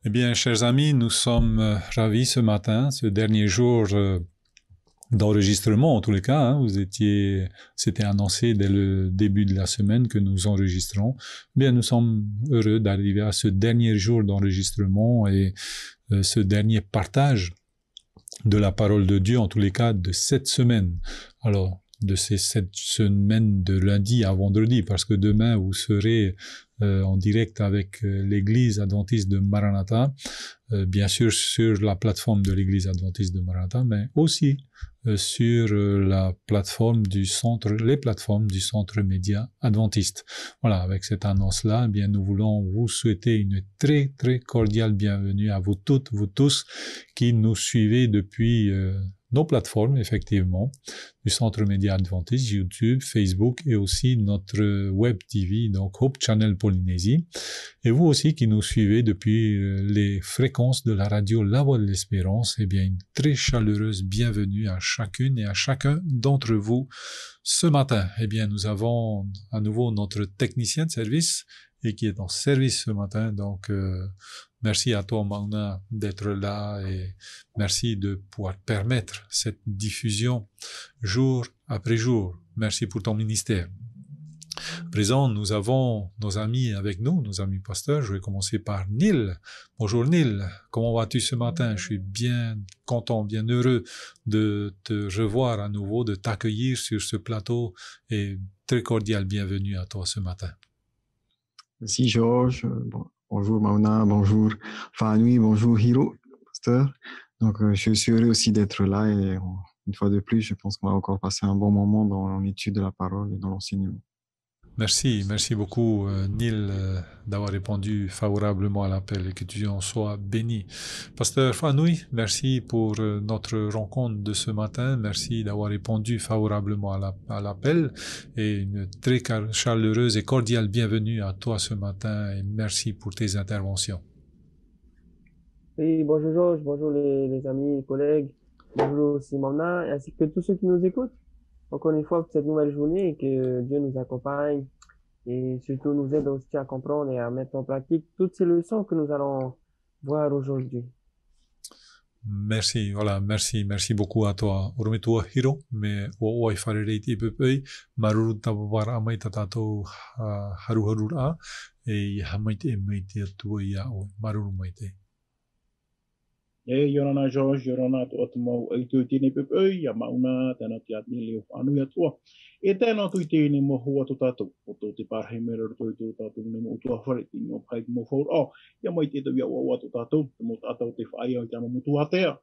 Eh bien, chers amis, nous sommes ravis ce matin, ce dernier jour d'enregistrement en tous les cas. C'était annoncé dès le début de la semaine que nous enregistrons. Eh bien, nous sommes heureux d'arriver à ce dernier jour d'enregistrement et ce dernier partage de la parole de Dieu, en tous les cas, de cette semaine. Alors, de ces 7 semaines de lundi à vendredi, parce que demain, vous serez en direct avec l'église adventiste de Maranatha, bien sûr sur la plateforme de l'église adventiste de Maranatha, mais aussi sur la plateforme du centre, les plateformes du centre média adventiste. Voilà, avec cette annonce-là, eh bien, nous voulons vous souhaiter une très, très cordiale bienvenue à vous toutes, vous tous, qui nous suivez depuis nos plateformes, effectivement, du Centre Média Adventiste, YouTube, Facebook et aussi notre Web TV, donc Hope Channel Polynésie. Et vous aussi qui nous suivez depuis les fréquences de la radio La Voix de l'Espérance, eh bien, une très chaleureuse bienvenue à chacune et à chacun d'entre vous ce matin. Eh bien, nous avons à nouveau notre technicien de service et qui est en service ce matin, donc merci à toi, Mauna, d'être là et merci de pouvoir permettre cette diffusion jour après jour. Merci pour ton ministère. À présent, nous avons nos amis avec nous, nos amis pasteurs. Je vais commencer par Neil. Bonjour Neil, comment vas-tu ce matin? Je suis bien content, bien heureux de te revoir à nouveau, de t'accueillir sur ce plateau et très cordial bienvenue à toi ce matin. Merci Georges, bonjour Mauna, bonjour Fanui, bonjour Hiro, pasteur. Donc je suis heureux aussi d'être là et une fois de plus, je pense qu'on va encore passer un bon moment dans l'étude de la parole et dans l'enseignement. Merci beaucoup Neil d'avoir répondu favorablement à l'appel et que tu en sois béni. Pasteur Fanoui, merci pour notre rencontre de ce matin, merci d'avoir répondu favorablement à l'appel et une très chaleureuse et cordiale bienvenue à toi ce matin et merci pour tes interventions. Oui, bonjour Georges, bonjour les amis, les collègues, bonjour aussi Mona, ainsi que tous ceux qui nous écoutent. Encore une fois, pour cette nouvelle journée, que Dieu nous accompagne et surtout nous aide aussi à comprendre et à mettre en pratique toutes ces leçons que nous allons voir aujourd'hui. Merci, voilà, merci beaucoup à toi. Orometua Hiro, me o farerei te pepe, maruru tabar amai tatato haruharura, e hamaite maite atua ia o maruru maite. Yorana George, Yorana Otmo, Tini Pepe, Yamauna, Tanatia Nilio, Anuatua. Eternal to Tini Mohua to Tato, to the Parhimer to Tato, Mutua for it in your pipe for all. Yamaiti to Yawa to Tato, the Mutato, if I am Yamamuatea,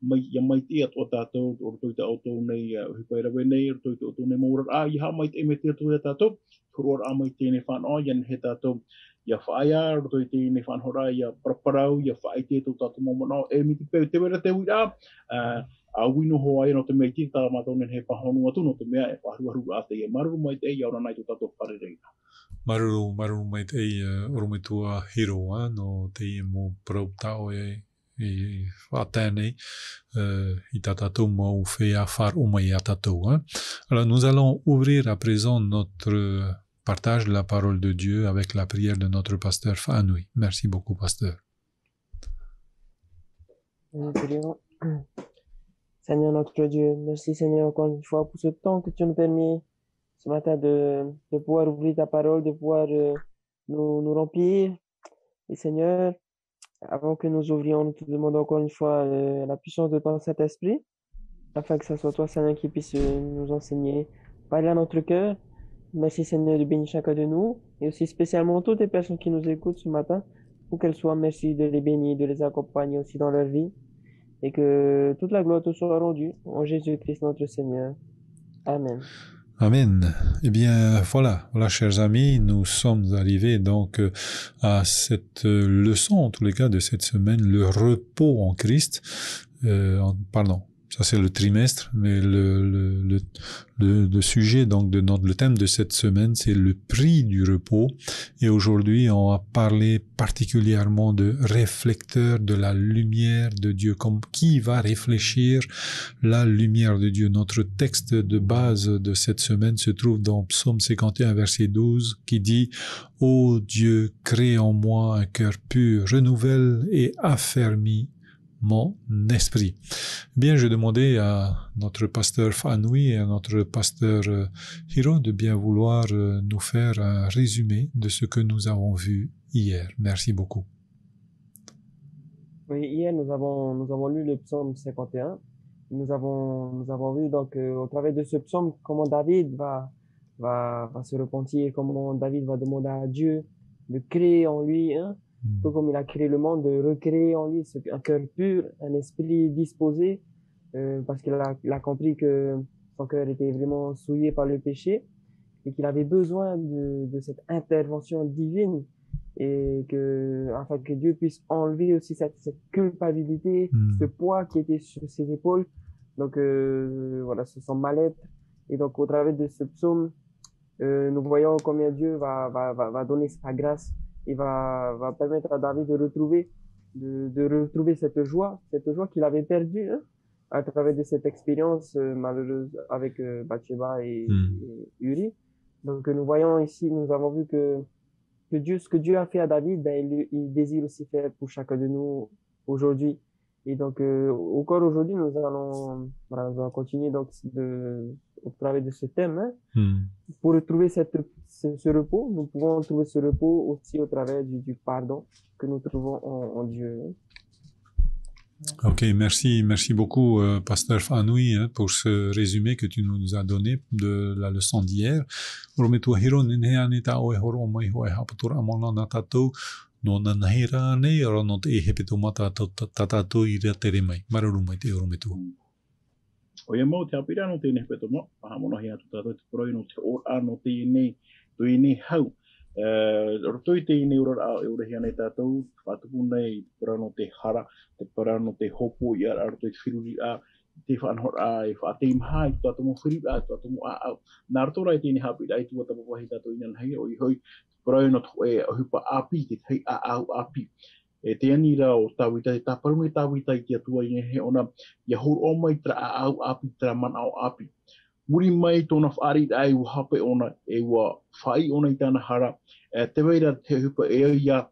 Yamaiti at Otato, or to the Otone, Hiperavener, to Nemur, I might imitate to the Tato, for Amitini fan oyan hetato. Ya faya to iti ni fan hora ya preparau ya faite to tato mono e mi te te vera te wira a wino ho ai no te me ti ta ma tonen he pa honu atu no te me e pa ru ate e maru mai te ya ora nai to tato parereina maru mai te orometua Hiro no te mo proptao e atene i tatato mo fait à faire au mai atato. Alors nous allons ouvrir à présent notre partage de la parole de Dieu avec la prière de notre pasteur Fanoui. Merci beaucoup, pasteur. Seigneur notre Dieu, merci Seigneur encore une fois pour ce temps que tu nous permets ce matin de pouvoir ouvrir ta parole, de pouvoir nous remplir. Et Seigneur, avant que nous ouvrions, nous te demandons encore une fois la puissance de ton Saint-Esprit, afin que ce soit toi, Seigneur, qui puisse nous enseigner, parler à notre cœur. Merci Seigneur de bénir chacun de nous et aussi spécialement toutes les personnes qui nous écoutent ce matin, où qu'elles soient, merci de les bénir, de les accompagner aussi dans leur vie et que toute la gloire te soit rendue en Jésus-Christ notre Seigneur. Amen. Amen. Eh bien, voilà, chers amis, nous sommes arrivés donc à cette leçon, en tous les cas, de cette semaine, le repos en Christ. Ça, c'est le trimestre, mais le sujet, donc, le thème de cette semaine, c'est le prix du repos. Et aujourd'hui, on va parler particulièrement de réflecteur de la lumière de Dieu. Comme qui va réfléchir la lumière de Dieu? Notre texte de base de cette semaine se trouve dans Psaume 51, verset 12, qui dit: Ô Dieu, crée en moi un cœur pur, renouvelle et affermis mon esprit. Bien, je demandais à notre pasteur Fanoui et à notre pasteur Hiro de bien vouloir nous faire un résumé de ce que nous avons vu hier. Merci beaucoup. Oui, hier, nous avons lu le psaume 51. Nous avons vu donc au travers de ce psaume comment David va se repentir, comment David va demander à Dieu de créer en lui, tout comme il a créé le monde, de recréer en lui un cœur pur, un esprit disposé, parce il a compris que son cœur était vraiment souillé par le péché et qu'il avait besoin de cette intervention divine et afin que Dieu puisse enlever aussi cette culpabilité, ce poids qui était sur ses épaules. Donc voilà, ce son mal-être. Et donc au travers de ce psaume, nous voyons combien Dieu va donner sa grâce et va permettre à David de retrouver cette joie qu'il avait perdue, à travers de cette expérience malheureuse avec Bathsheba et Uri. Donc nous voyons ici, nous avons vu que ce que Dieu a fait à David, il désire aussi faire pour chacun de nous aujourd'hui. Et donc, encore aujourd'hui, nous allons continuer donc au travers de ce thème, pour retrouver ce repos. Nous pouvons trouver ce repos aussi au travers du pardon que nous trouvons en Dieu. Ok, merci beaucoup, pasteur Fanoui, pour ce résumé que tu nous as donné de la leçon d'hier. Oia mau te apira no tēnei whetoma, pahamono hea tutato te poroi no te ora no tēnei hau. Rotoi tēnei ura ao e ura hea nei tātou, whātupu nei, te para no te hara, te para no te hopo i ara, rotoi te whiruri a, te whanhor a, e whāteim hai, tātou mo whiri a, tātou mo a au. Nā rotora i tēnei hapira, ai tua tapapahi tātou inan hei, o i hoi, te poroi no te hupa api, te hei a au api. E te anira o tāwita, te tāparunga tāwita i te atua i he ona, ia horo o mai tra a au api, tra man au api. Muri mai tōna whaari ai u hape ona, e ua whai ona i tāna hara, te weira te hupa e ia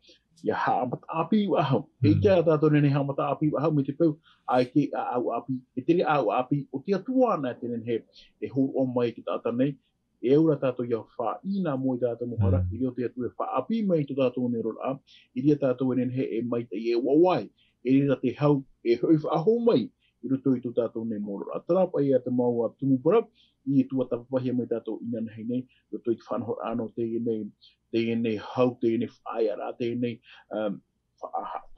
haamat api u ahau. E kia tātou nene haamat api u ahau, me te pau, ai te a au api, e tere a au api, o te atua ana te nene he, e horo o mai ki tātanei, e ura tātou ia whaina mo i tātou mohara, i reo te atu e whaapi mai tō tātou ne rora a, i rea tātou e he e mai te e wawai, e rea te hau e hui whaaho mai, i roto i tō tātou ne moro a tarapa i a te mau a tumupara, i e tua tapapahia mai tātou inan hei nei, roto i te whanhor ano te nei hau, te nei whaiara, te nei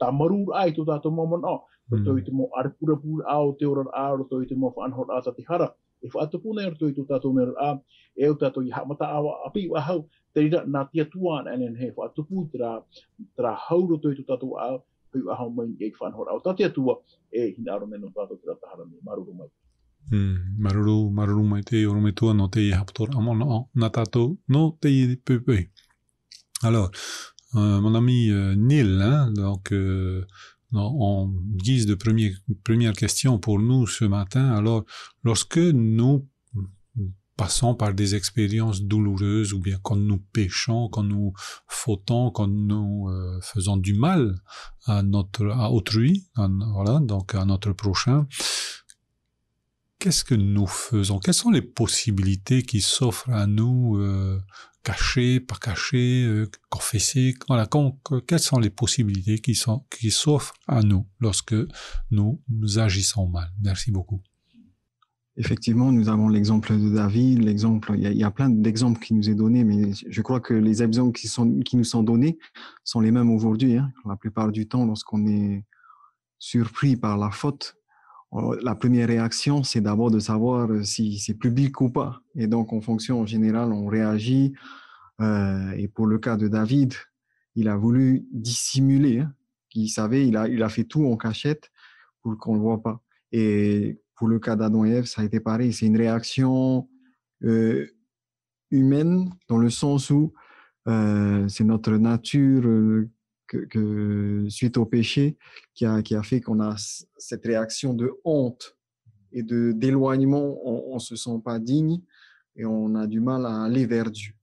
tā marura ai tō tātou mamana, roto i te mo aripurapura ao te ora a, roto i te mo whanhor a te hara, e whaatapuna e roto i tō tātou ne rora a, e au tātou i hamata awa api wa hau, te rira nā tia tuana enen he whaatupu tra hau roto i tō tātou a, hui ahau mai e whanhora au. Tā tia tua e hina aro neno tātou te ratahara me maruru mai. Maruru mai te orome tua no te i hapatora amona nā tātou no te i pupui. Alors, mon ami Neil, donc en guise de première question pour nous ce matin, alors lorsque nous passons par des expériences douloureuses ou bien quand nous péchons, quand nous fautons, quand nous faisons du mal à autrui, voilà, donc à notre prochain, qu'est-ce que nous faisons? Quelles sont les possibilités qui s'offrent à nous, cachées, pas cachées, confessées? Voilà, quelles sont les possibilités qui s'offrent à nous lorsque nous agissons mal? Merci beaucoup. Effectivement, nous avons l'exemple de David, il y a plein d'exemples qui nous est donné, mais je crois que les exemples qui nous sont donnés sont les mêmes aujourd'hui. La plupart du temps, lorsqu'on est surpris par la faute, la première réaction, c'est d'abord de savoir si c'est public ou pas. Et donc, en fonction, en général, on réagit. Et pour le cas de David, il a voulu dissimuler. Il savait, il a fait tout en cachette pour qu'on ne le voit pas. Et pour le cas d'Adam et Ève, ça a été pareil. C'est une réaction humaine dans le sens où c'est notre nature suite au péché qui a fait qu'on a cette réaction de honte et d'éloignement. On ne se sent pas digne et on a du mal à aller vers Dieu.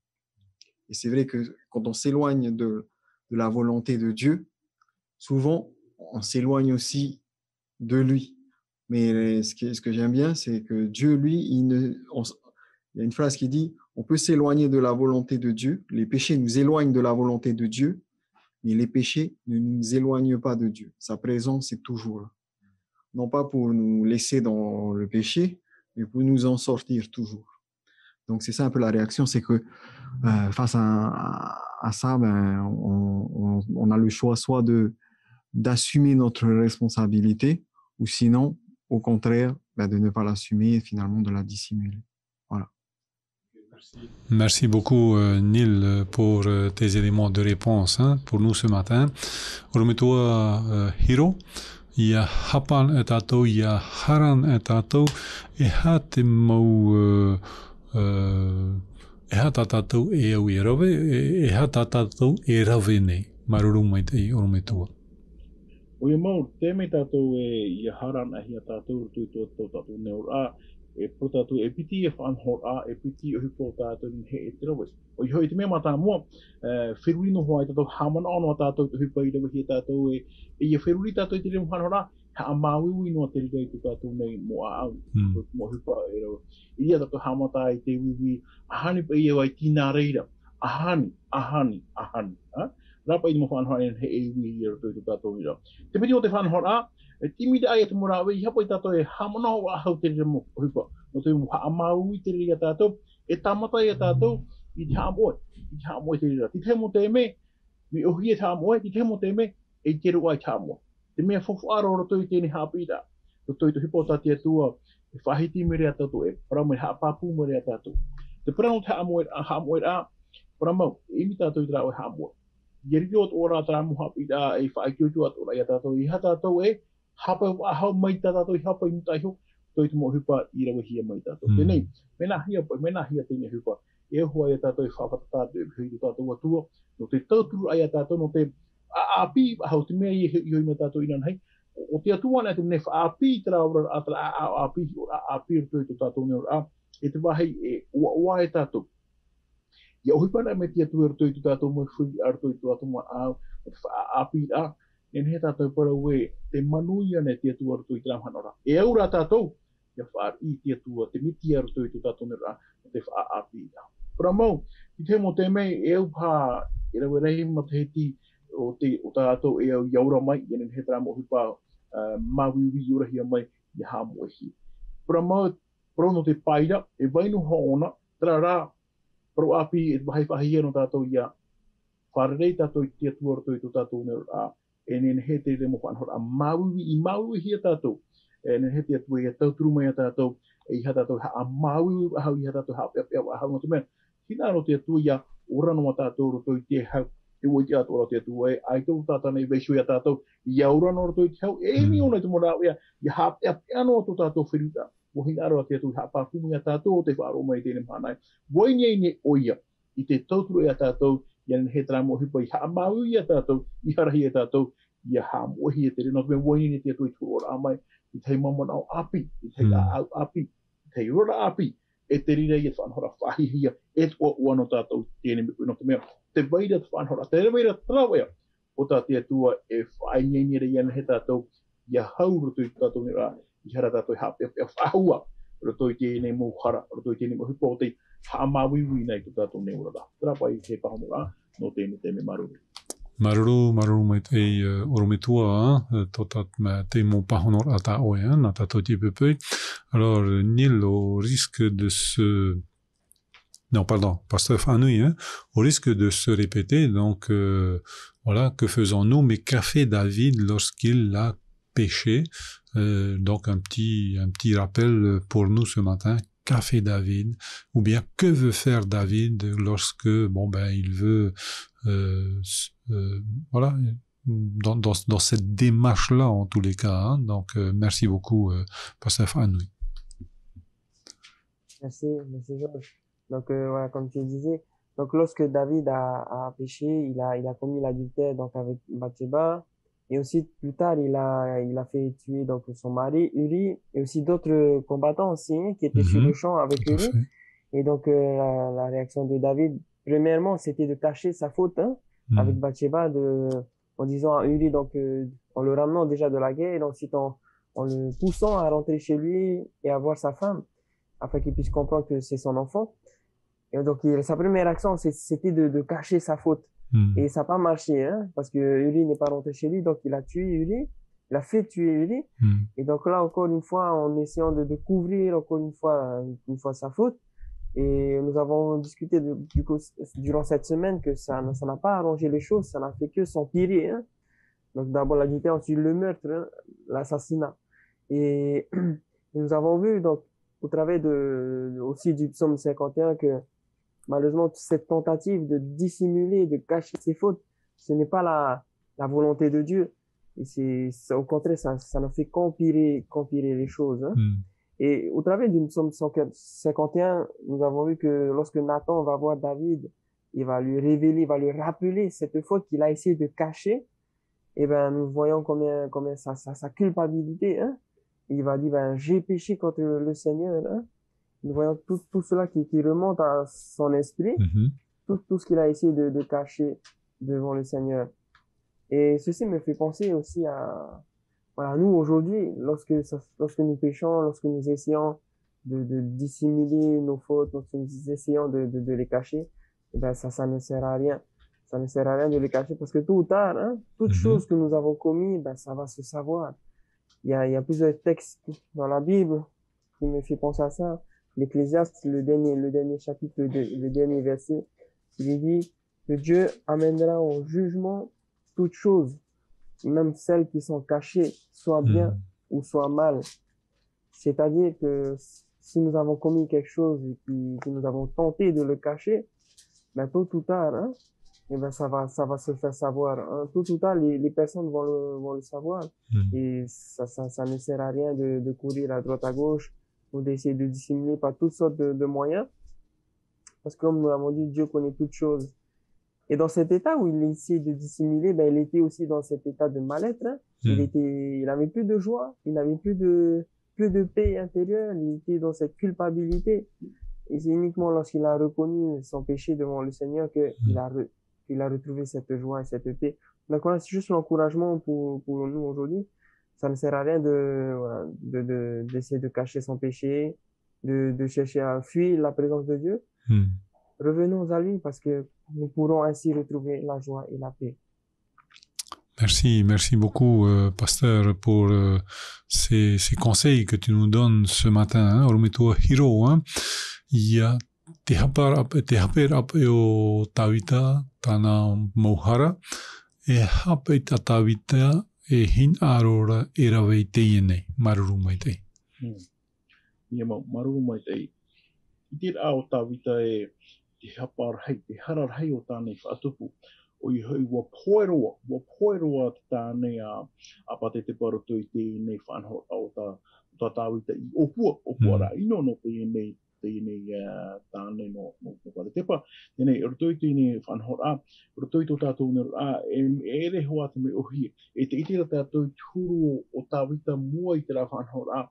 Et c'est vrai que quand on s'éloigne de la volonté de Dieu, souvent, on s'éloigne aussi de lui. Mais ce que j'aime bien, c'est que Dieu, lui, il y a une phrase qui dit, on peut s'éloigner de la volonté de Dieu, les péchés nous éloignent de la volonté de Dieu, mais les péchés ne nous éloignent pas de Dieu. Sa présence est toujours là. Non pas pour nous laisser dans le péché, mais pour nous en sortir toujours. Donc c'est ça un peu la réaction, c'est que face à ça, on a le choix soit d'assumer notre responsabilité, ou sinon, au contraire, de ne pas l'assumer et finalement de la dissimuler. Voilà. Merci beaucoup, Neil, pour tes éléments de réponse pour nous ce matin. Orometoa Hiro, ia hapan e tātou, ia haran e tātou, e ha te mau e ha tātou e au e rawe, e ha tātou e rawe nei. Maruru mai te i Orometoa. O ia mau, tēmei tātou ia haran ahi a tātou tui tātou neur e pro tātou e piti e whanhor e piti o hipo tātou ni he e te rawe. O i hoi te mea mata mua, whirurino hoa i tātou hamana ono a tātou te hipo i rawe hi tātou e ia whiruri tātou i te remu whanhor ha a māwiwi noa te rigai tu tātou nei mo a au. Mo hipo e rawe. Ia tātou hamata i te wiwi, ahani pa ia wai tina reira. Ahani. Rapa i te mo whanhora e he e wi i rato i tu tātou i rau. Te piti o te whanhora e timi te ai e te morawe i hapa i tātou e hamana o ahau te remo hipa. No te ha amau i te riri a tātou, e tamata i a tātou i te hamoe. I te hamoe te rira. Ti te mo te me, mi ohi e te hamoe, ti te mo te me, e te rua i te hamoe. Te mea whawhara o rato i tēne hapira. Rato i tu hipa o tātia tua, e whahiti me rea tātou, e paramo e hapapu me rea tātou. Te paramo te hamoe a, paramo, e mi tātou i te rao e hamoe. Yeriko at ora tramu hapida e whaikiotu at ora i tātou i hatātou e hapa ahau mai tātou i hapa i mutaiho toi te mo hupa i rawa hia mai tātou. Tenei, mena hia tēne hupa e hoa i tātou i whawhata tātou e hui tātou atua no te tauturu ai a tātou no te aapi ahau te mea i hoi mai tātou i nanhei o te atuana te mne whaapi te raura aapi aapi rutoi to tātou nera e te wahei e ua e tātou. Ia ohipana me tia tu erto i tu tātou mo whui arto i tu tātou mo au e api a e he tātou para ue te manuia ne tia tu arto i te ramhanora e aura tātou ia whaar i tia tua te miti arto i tu tātou nera te wha api a para mau i te mo te mei e au pā e rawe rehi ma te heti o tātou e au iaura mai i he tramo hipa mawiwi iurahia mai i hamoehi para mau para no te paira e vainu hoona trara Pro api e whahia no tātou ia wharerei tātou i tia tuarto i tātou nera e nene he te remo whanhora a mawiwi hia tātou e nene he tia tua i a tauturu mai a tātou e iha tātou ha a mawiwi ahau iha tātou ha pia ahau no te mea hina no tia tua ia orano a tātou roto i te hau e oi te ato ora tia tua e ai tau tātana i beishu i a tātou i a orano roto i te hau e mi ona i te mora ia i ha pia no a tātou whiruta mo hina aroa te atu hapa kumu ia tātou o te whaaro mai tēne mhanai. Wai nei ne oia i te tauturu ia tātou i ane he tramo hipa i haa mau ia tātou i harahi ia tātou i a haa mohi ia te rena. Te wai nei te atu i tūro ora amai i te mamana o api, i te au api, i te rora api e te rira i a whanhora whahihia e tua uano tātou tēne miku no te mea. Te waira te whanhora, te waira trawea o tā te atua e whai ngenere i ane he tātou i a haurutu i tātou nera I hara tātou i hapea whahua roto i tēnei mōhara, roto i tēnei mōhipo o te haamawiwi nei tu tātou nei urara. Tērapa i te pahamura no tēnei te me maruru. Maruru mai te Orometoa, totat me te mō pahonor a tā oe, na tātou te pepei. Alors, Neil, au risque de se... Non, pardon, Pasteur Fanui, au risque de se répéter, donc, voilà, que faisons-nous? Mais qu'a fait David lorsqu'il a péché? Donc un petit rappel pour nous ce matin, qu'a fait David, ou bien que veut faire David lorsque il veut voilà dans cette démarche-là, en tous les cas. Hein. Donc, merci beaucoup, Pasteur Fanoui. Merci Georges. Donc voilà, comme tu disais, donc lorsque David a péché, il a commis l'adultère donc avec Bathsheba, et aussi plus tard il a fait tuer donc son mari Uri, et aussi d'autres combattants aussi hein, qui étaient sur le champ avec Tout à Uri. fait. Et donc la réaction de David, premièrement, c'était de cacher sa faute hein, avec Bathsheba, en disant à Uri donc en le ramenant déjà de la guerre, et ensuite en le poussant à rentrer chez lui et à voir sa femme, afin qu'il puisse comprendre que c'est son enfant. Et donc, sa première action, c'était de cacher sa faute. Et ça n'a pas marché, hein, parce que Uri n'est pas rentré chez lui, donc il a tué Uri, il a fait tuer Uri. Et donc là, encore une fois, en essayant de couvrir encore une fois sa faute. Et nous avons discuté du coup, durant cette semaine que ça n'a pas arrangé les choses, ça n'a fait que s'empirer. Hein. Donc d'abord l'adultère, ensuite le meurtre, hein, l'assassinat. Et nous avons vu donc au travers aussi du psaume 51 que malheureusement cette tentative de dissimuler, de cacher ses fautes, ce n'est pas la volonté de Dieu. Et au contraire, ça ne fait qu'empirer les choses. Hein. Et au travers du psaume 51, nous avons vu que lorsque Nathan va voir David, il va lui révéler, il va lui rappeler cette faute qu'il a essayé de cacher. Et ben nous voyons combien sa culpabilité. Hein. Il va dire j'ai péché contre le Seigneur. Hein. Nous voyons tout cela qui remonte à son esprit, tout ce qu'il a essayé de cacher devant le Seigneur. Et ceci me fait penser aussi à nous aujourd'hui, lorsque nous péchons, lorsque nous essayons de dissimuler nos fautes, lorsque nous essayons de les cacher, et ben ça ne sert à rien. Ça ne sert à rien de les cacher parce que tôt ou tard, hein, toute chose que nous avons commis, ben ça va se savoir. Il y a plusieurs textes dans la Bible qui me fait penser à ça. L'Ecclésiaste, le dernier chapitre, le dernier verset, il dit que Dieu amènera au jugement toutes choses, même celles qui sont cachées, soit bien ou soit mal. C'est-à-dire que si nous avons commis quelque chose et que nous avons tenté de le cacher, ben tôt ou tard, hein, et ben ça va se faire savoir. Hein. Tôt ou tard, les personnes vont le savoir. Et ça ne sert à rien de courir à droite à gauche ou d'essayer de dissimuler par toutes sortes de moyens. Parce que comme nous l'avons dit, Dieu connaît toutes choses. Et dans cet état où il essayait de dissimuler, ben, il était aussi dans cet état de mal-être. Hein. Il n'avait plus de joie, il n'avait plus de paix intérieure, il était dans cette culpabilité. Et c'est uniquement lorsqu'il a reconnu son péché devant le Seigneur qu'il a retrouvé cette joie et cette paix. Donc voilà, c'est juste l'encouragement pour nous aujourd'hui. Ça ne sert à rien d'essayer de cacher son péché, de chercher à fuir la présence de Dieu. Revenons à lui parce que nous pourrons ainsi retrouver la joie et la paix. Merci beaucoup, pasteur, pour ces conseils que tu nous donnes ce matin. Ormitua Hiro, hein. Ia te hapera ap e o tawita tana mauhara e hape ta tawita e hin arora e rawei te nei maruru mai te. Ia maruru mai te. I tira a o tawita e te haparhei, te hararhei o tānei whaatupu. O i hui wa poeroa tānei a pate te paroto i tēnei whanho o tā tawita i opua ra ino no tēnei tānei no pare tepa. Tēnei roto i tēnei whanho a, roto i tō tātou nero a, e rehoa te me ohi. E te itira tātou i tūru o tawita mua i te rā whanho a,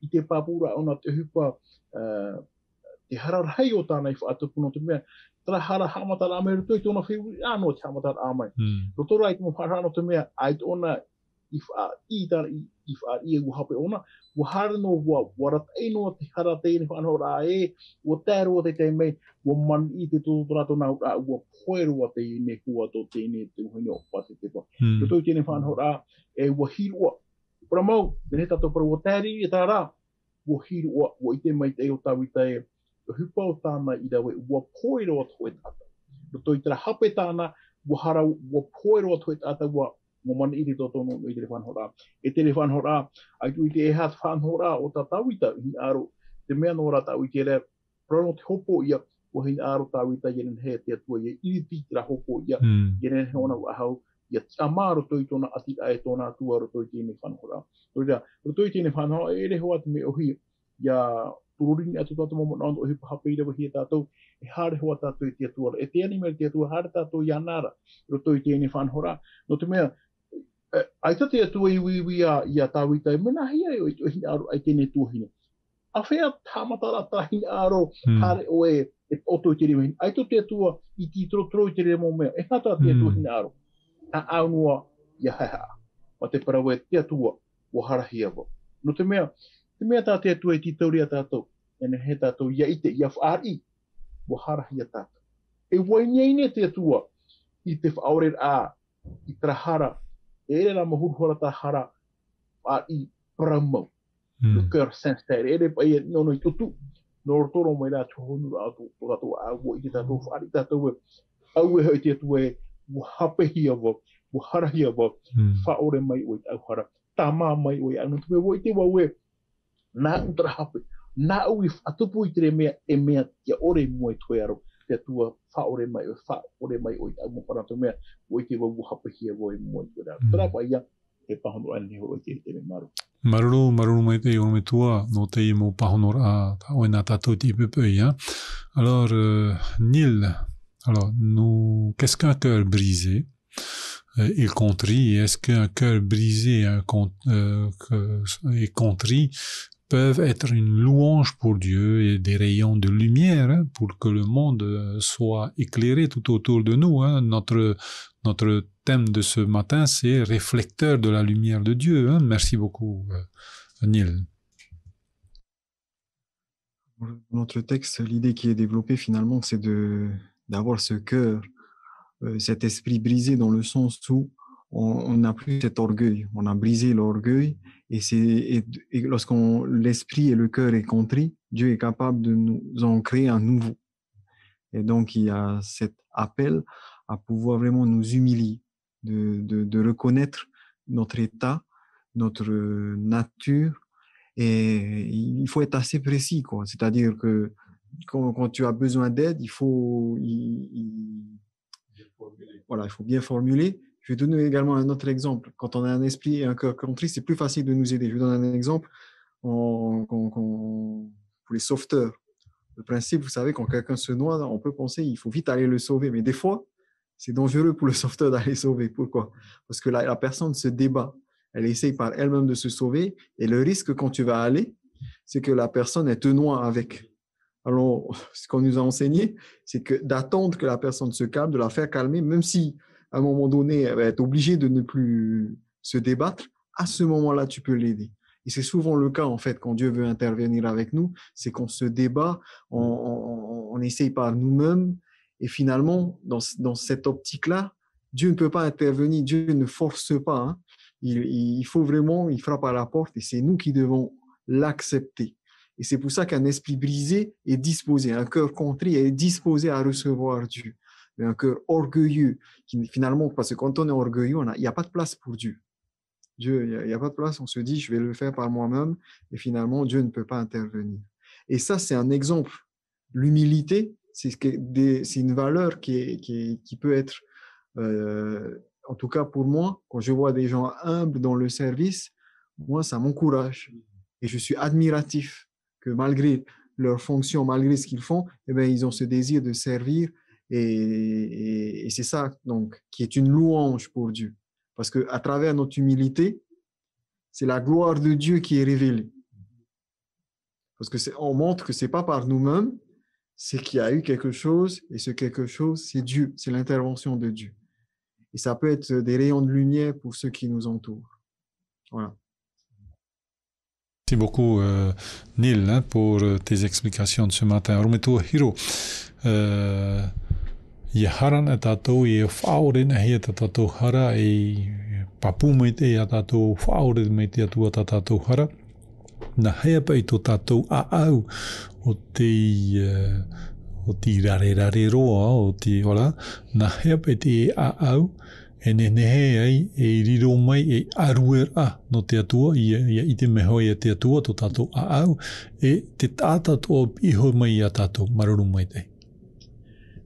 i te papura ona te hupa, te hararhei o tānei whaatupu no te mea, tara hara hamata rā mea ruto i tōna whiuri anō te hamata rā mai. Roto rai te mo whara no te mea, ai tōna i wha i e uhape ona, wa hara no warat einoa te hara tēne whanau rā e, wa tēroa te mei, wa man i te tō rato nau rā, wa poeroa te ne hua tō tēne te uhine o pate tepa. Roto i tēne whanau rā, e wa hiroa, para mau, tēne tato para wa tēri e tā rā, wa hiroa, wa i te mei te o tawita e, hupa o tāna i rawe, wa poeroa toe tata. Roto i tera hape tāna, wa hara, wa poeroa toe tata, wa man i te totono i te whanhora. E te whanhora, ai tu i te e hat whanhora o tā tawita, hi aro, te mea no rā tau i te rea, prano te hopo ia, o hi aro tawita, jenen hea te atua, i iti tera hopo ia, jenen he ona wahau, ia tia roto I tōna ati ae tōna tua roto I tēnei whanhora. Roto I tēnei whanhora, e reho atu me ohi, ia tururini atu tātou momo nāndo ohi pahapeira wahi e tātou, e hare hoa tātou I tia tua. E te anime tia tua, hare tātou I anara, roto I tēnei whanhora. No te mea, ai tate atua iwi ia tāwitai, mena hia o I hina aro ai tēnei tuahine. A whea tāmatara tā hina aro, hare o e oto I te rima hina. Ai to te atua I ti trotro I te rima o mea, e hata te atua hina aro. A aunua ia haha. Ma te parawe te atua o harahia wa. No te mea tā te atua I ti tauria tātou, ene he tātou ia ite, ia whaari, o harahia tātou. E wainyeine te atua I te whaore I trahara, ere la mahurhora ta hara a I paramau. No cœur sincère, ere pai no I tutu. No rotoro mai la tuhonu atu tātou au I te tātou whaari tātou au e hoi te atua e wahapehia wa, waharahia wa, whaore mai o I au hara. Tama mai o I au nutume wo I te wau e nā utara hape, nā ui atupu I te mea e mea tia ore mua I toi aro. Te atua whaore mai o I au mawhanato mea o I te wau hapehia wo e mua I toi aro. Tara pa ia, e pahono ane o I te me maru. Maruru mai te me tua no te I mo pahonor a o na tātou ti pepe hein. Alors Neil, alors nous qu'est-ce qu'un cœur brisé et contrit, est-ce qu'un cœur brisé et contrit peuvent être une louange pour Dieu et des rayons de lumière hein, pour que le monde soit éclairé tout autour de nous hein. Notre thème de ce matin, c'est réflecteur de la lumière de Dieu. Hein. Merci beaucoup, Neil. Notre texte, l'idée qui est développée finalement, c'est d'avoir ce cœur, cet esprit brisé dans le sens où on n'a plus cet orgueil. On a brisé l'orgueil et lorsqu'on l'esprit et le cœur est contrit, Dieu est capable de nous en créer un nouveau. Et donc, il y a cet appel à pouvoir vraiment nous humilier, de reconnaître notre état, notre nature. Et il faut être assez précis, quoi. C'est-à-dire que quand tu as besoin d'aide, il faut bien formuler. Je vais donner également un autre exemple. Quand on a un esprit et un cœur contrit, c'est plus facile de nous aider. Je vais donner un exemple pour les sauveteurs. Le principe, vous savez, quand quelqu'un se noie, on peut penser qu'il faut vite aller le sauver. Mais des fois, c'est dangereux pour le sauveteur d'aller sauver. Pourquoi? Parce que la personne se débat. Elle essaye par elle-même de se sauver. Et le risque quand tu vas aller, c'est que la personne, elle te noie avec. Alors, ce qu'on nous a enseigné, c'est que d'attendre que la personne se calme, de la faire calmer, même si à un moment donné, elle va être obligée de ne plus se débattre, à ce moment-là, tu peux l'aider. Et c'est souvent le cas, en fait, quand Dieu veut intervenir avec nous, c'est qu'on se débat, on essaye par nous-mêmes, et finalement, dans cette optique-là, Dieu ne peut pas intervenir, Dieu ne force pas. Hein. Il faut vraiment, il frappe à la porte, et c'est nous qui devons l'accepter. Et c'est pour ça qu'un esprit brisé est disposé, un cœur contrit est disposé à recevoir Dieu. Mais un cœur orgueilleux, qui finalement, parce que quand on est orgueilleux, il n'y a pas de place pour Dieu. Dieu, il n'y a pas de place, on se dit, je vais le faire par moi-même, et finalement, Dieu ne peut pas intervenir. Et ça, c'est un exemple. L'humilité, c'est une valeur qui peut être, en tout cas pour moi, quand je vois des gens humbles dans le service, moi, ça m'encourage. Et je suis admiratif que malgré leur fonction, malgré ce qu'ils font, eh bien, ils ont ce désir de servir. Et c'est ça, donc, qui est une louange pour Dieu. Parce qu'à travers notre humilité, c'est la gloire de Dieu qui est révélée. Parce qu'on montre que ce n'est pas par nous-mêmes, c'est qu'il y a eu quelque chose, et ce quelque chose, c'est Dieu, c'est l'intervention de Dieu. Et ça peut être des rayons de lumière pour ceux qui nous entourent. Voilà. Merci beaucoup, Neil, hein, pour tes explications de ce matin. Rometo Hiro, I haran e tātou I whaore na hea tātou hara I papu mai te a tātou whaore mai te atua tātou hara. Na hea pa I tō tātou au o te rare roa o te ora. Na hea pa te au e nehe ai e riro mai e aruera no te atua I te mehoi e te atua tō tātou au e te tātou o iho mai I a tātou maruru mai te.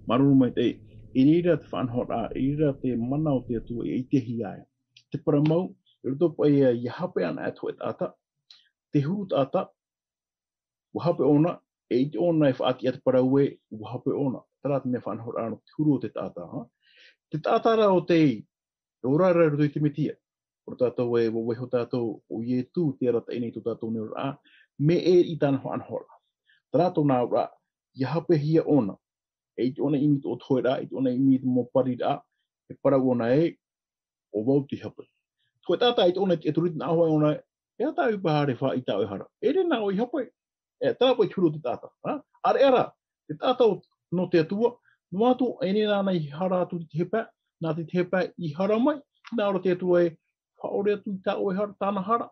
Maruru mai te, Irira te whanhora, irira te mana o te atua e te hiae. Te paramau, i roto pa ia hape ana atu e tata, te huru tata, wahape ona, e iti ona e whaati atu parau e, wahape ona. Tara te me whanhora ano, te huru o te tata. Ha? Te tata ra o te i, e orara roto i te metia. O tātou e waweho tātou o ie tū, te ara te enei tō tātou ne ora, me e i tāna whanhora. Tara tō nā ora, ia hape hia ona, e iti ona imi tō toera, iti ona imi tō mopari ra, e parau ona e, o wau ti hape. Tō e tata iti ona e turit nā hoa ona, e ata i pahare wha i tāu e hara. E re nā o i hape, e tara po i tūro te tata. Ha? Are ara, te tata no te atua, no atu e ne nāna i hara atu te hepa, nā te hepa i hara mai, nā ora te atua e, whaore atu i tāu e hara, tāna hara.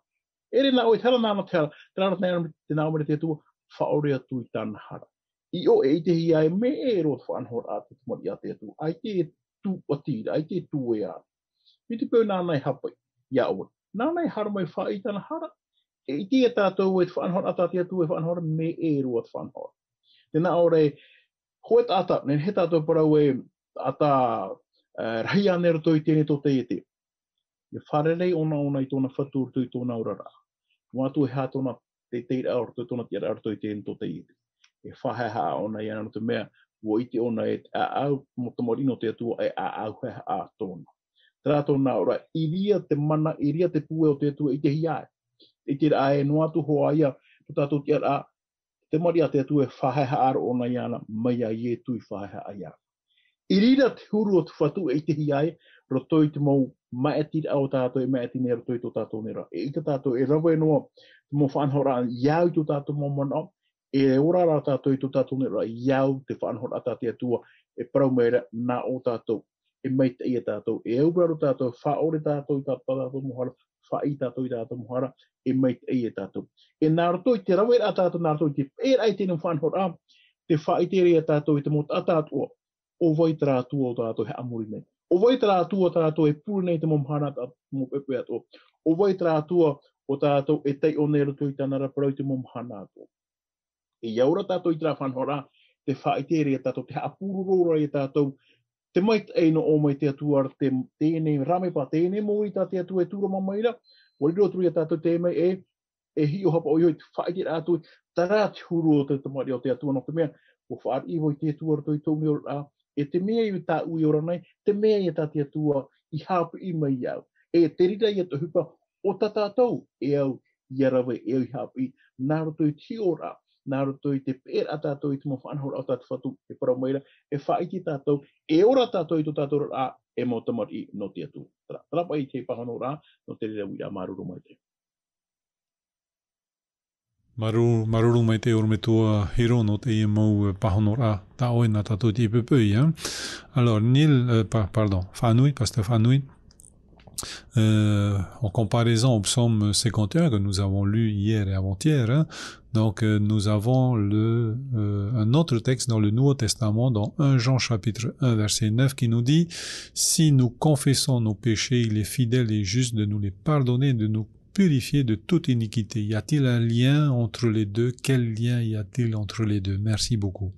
E re nā o i tara nāna te hara, tara te nā mare te atua, whaore atu i tāna hara. I o e te hi ai me e ro te whanhora a te tumari a te atu. Ai te tū patira, ai te tū e a. Mi te pēu nānai hapai, ia ora. Nānai hara mai wha i tāna hara. E i te tātou e te whanhora a te atu e whanhora me e ro te whanhora. Tēnā ora e, hoe tāta, nen he tātou parau e ata rahi ane rato i tēne tō te ete. E wharerei ona i tōna whatu rato i tōna urara. Wātu e hātona te teira rato i tōna tiara rato i tēne tō te ete. E whaheha ona i ana te mea, ua iti ona e au, mo te morino te atua e au heha a tōna. Tērā tōna ora, iria te mana, iria te pue o te atua i te hiae. I te rā e no atu hoa ia, tu tātou te ara, te mari a te atua e whaheha aro ona i ana, mai a ie tui whaheha a ia. Irira te huru o te whatu e te hiae, roto i te mau maetira au tātou e maetine roto i tō tātou nera. E ika tātou e rawa e noa, te mau whanhora iau i tō tātou mau mana, e ora rā tātou i tō tātou nera iau te whanhora a te atua, e parau meira nā o tātou, e meita i a tātou, e auraro tātou, whaore tātou i tātou mohara, whai tātou i tātou mohara, e meita i a tātou. E nā roto i te rawa a tātou, nā roto i te pēra i tēnei whanhora, te whai tere a tātou i te mota a tātua, o vai tara atua o tātou he amuri nei. O vai tara atua o tātou e pūri nei te momhana mo pepe atua. O vai tara atua o tātou e tei o nei roto i tāna raparau i te momhana atua. E iaura tātou i tara whanhora, te whaetere a tātou, te hapururora i tātou, te mait eino o mai te atua ar tēnei rame pa tēnei mo i tā te atua e tūra mamaira, wariro turi a tātou te mei e hi o hapa o ioi, te whaetere a tātou, tara te huru o te tamari o te atua no te mea, o whaar iho i te atua rato i tōni o rā, e te mea i tā ui ora nei, te mea i tā te atua i hapu i mai iau. E te rira i ata hupa o tā tātou e au i arawe e au i hapu i, nā roto i ti ora, nā roto i te pēr a tātou i te mo whanhora o tātou whatu e parau maira, e whaiti tātou, e ora tātou i tō tātou rā, e mo tamari no te atu. Trapa i te pahano rā, no te rira wira maruru mai te. Maruru mai te orme tua hiro no te ia mau pahonora ta oe na tatou te ipepui. Hein? Alors, Fanui, pasteur Fanui, en comparaison au psaume 51 que nous avons lu hier et avant-hier, hein, donc nous avons un autre texte dans le Nouveau Testament, dans 1 Jean chapitre 1 verset 9 qui nous dit « Si nous confessons nos péchés, il est fidèle et juste de nous les pardonner, de nous purifier de toute iniquité. » Y a-t-il un lien entre les deux? Quel lien y a-t-il entre les deux? Merci beaucoup.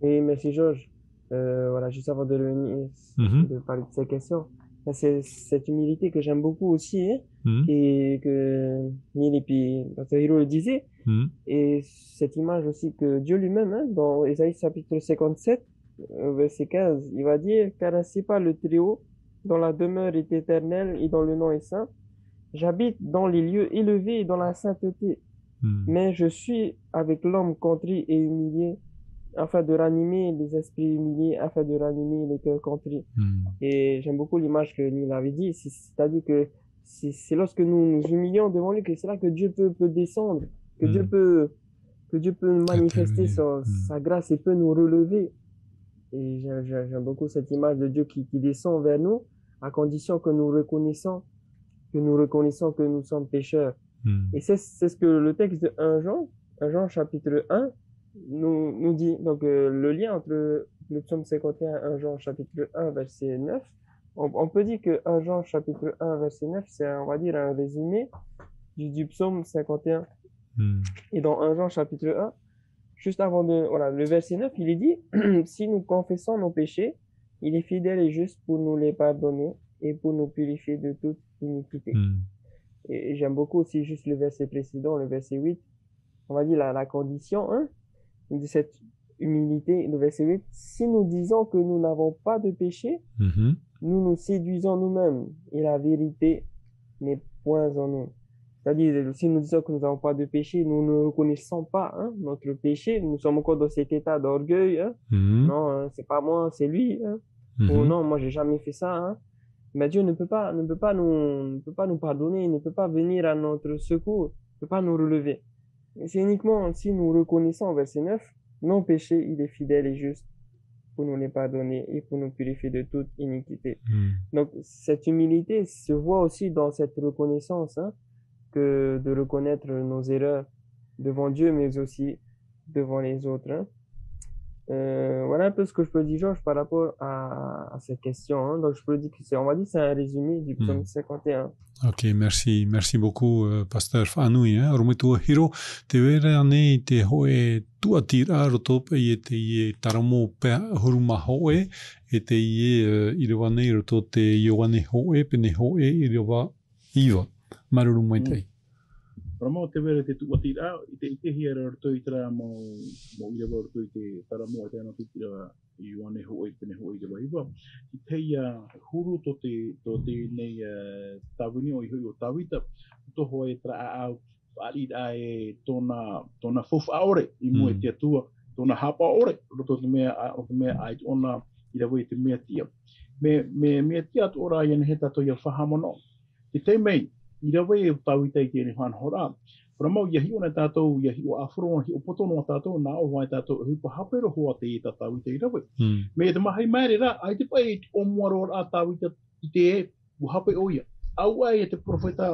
Oui, merci Georges. Voilà, juste avant de revenir, de parler de ces questions, c'est cette humilité que j'aime beaucoup aussi, hein, et que Neil et puis Pasteur Hiro le disaient, et cette image aussi que Dieu lui-même, hein, dans Ésaïe chapitre 57, verset 15, il va dire « Car ainsi parle le Très-Haut, dont la demeure est éternelle et dont le nom est saint. J'habite dans les lieux élevés et dans la sainteté, mais je suis avec l'homme contrit et humilié, afin de ranimer les esprits humiliés, afin de ranimer les cœurs contrits. » Et j'aime beaucoup l'image que Neil avait dit, c'est-à-dire que c'est lorsque nous nous humilions devant lui que c'est là que Dieu peut descendre, que Dieu peut manifester sa grâce et peut nous relever. Et j'aime beaucoup cette image de Dieu qui descend vers nous, à condition que nous reconnaissons que nous sommes pécheurs. Et c'est ce que le texte de 1 Jean chapitre 1 nous dit. Donc le lien entre le psaume 51 et 1 Jean chapitre 1 verset 9, on peut dire que 1 Jean chapitre 1 verset 9 c'est on va dire un résumé du psaume 51. Et dans 1 Jean chapitre 1 juste avant de... Voilà, le verset 9, il est dit, si nous confessons nos péchés, il est fidèle et juste pour nous les pardonner et pour nous purifier de toute iniquité. Et j'aime beaucoup aussi juste le verset précédent, le verset 8. On va dire la condition, hein, de cette humilité, le verset 8. Si nous disons que nous n'avons pas de péché, nous nous séduisons nous-mêmes et la vérité n'est point en nous. C'est-à-dire, si nous disons que nous n'avons pas de péché, nous ne reconnaissons pas hein, notre péché, nous sommes encore dans cet état d'orgueil. Hein. Non, hein, c'est pas moi, c'est lui. Hein. Ou non, moi j'ai jamais fait ça. Hein. Mais Dieu ne peut pas nous pardonner, il ne peut pas venir à notre secours, il ne peut pas nous relever. C'est uniquement si nous reconnaissons, verset 9, nos péchés, il est fidèle et juste pour nous les pardonner et pour nous purifier de toute iniquité. Donc, cette humilité se voit aussi dans cette reconnaissance, hein, que de reconnaître nos erreurs devant Dieu, mais aussi devant les autres. Hein. Voilà un peu ce que je peux dire, Georges, par rapport à cette question. Hein. Donc, je peux dire que on va dire c'est un résumé du psaume 51. Ok, merci beaucoup, Pasteur Whanui. Rometua hiro, te wera nei te hoe tuatira rotope i te ie taramo pe huruma hoe, e te ie iriwa nei roto te iowane hoe, pene hoe iriwa iwa. Maruru mai tei. Ramo te wera te tuatira, i te hiera roto i tera mo iriwa roto i te taramo te ana tutira iowane hoe, pene hoe iriwa iwa. I te ia huru to te nei tawini o i hui o tawita, toho e tra au whaarira e tona fofu aore i mua te atua, tona hapa aore, roto te mea ai ona i rawa i te mea tia. Me mea tia atu ora i he tato ia whahamono. Te mei, i rawa i tawita i tēne whanhora, Ramau ia hi ona tātou, ia hi o afro, hi o potono a tātou, nā o vai tātou, hui pa hapero hoa te i tātou i te irawe. Me te mahai maere rā, ai te pai o muaro a tātou i te e, u hape o ia. Au ai e te profeta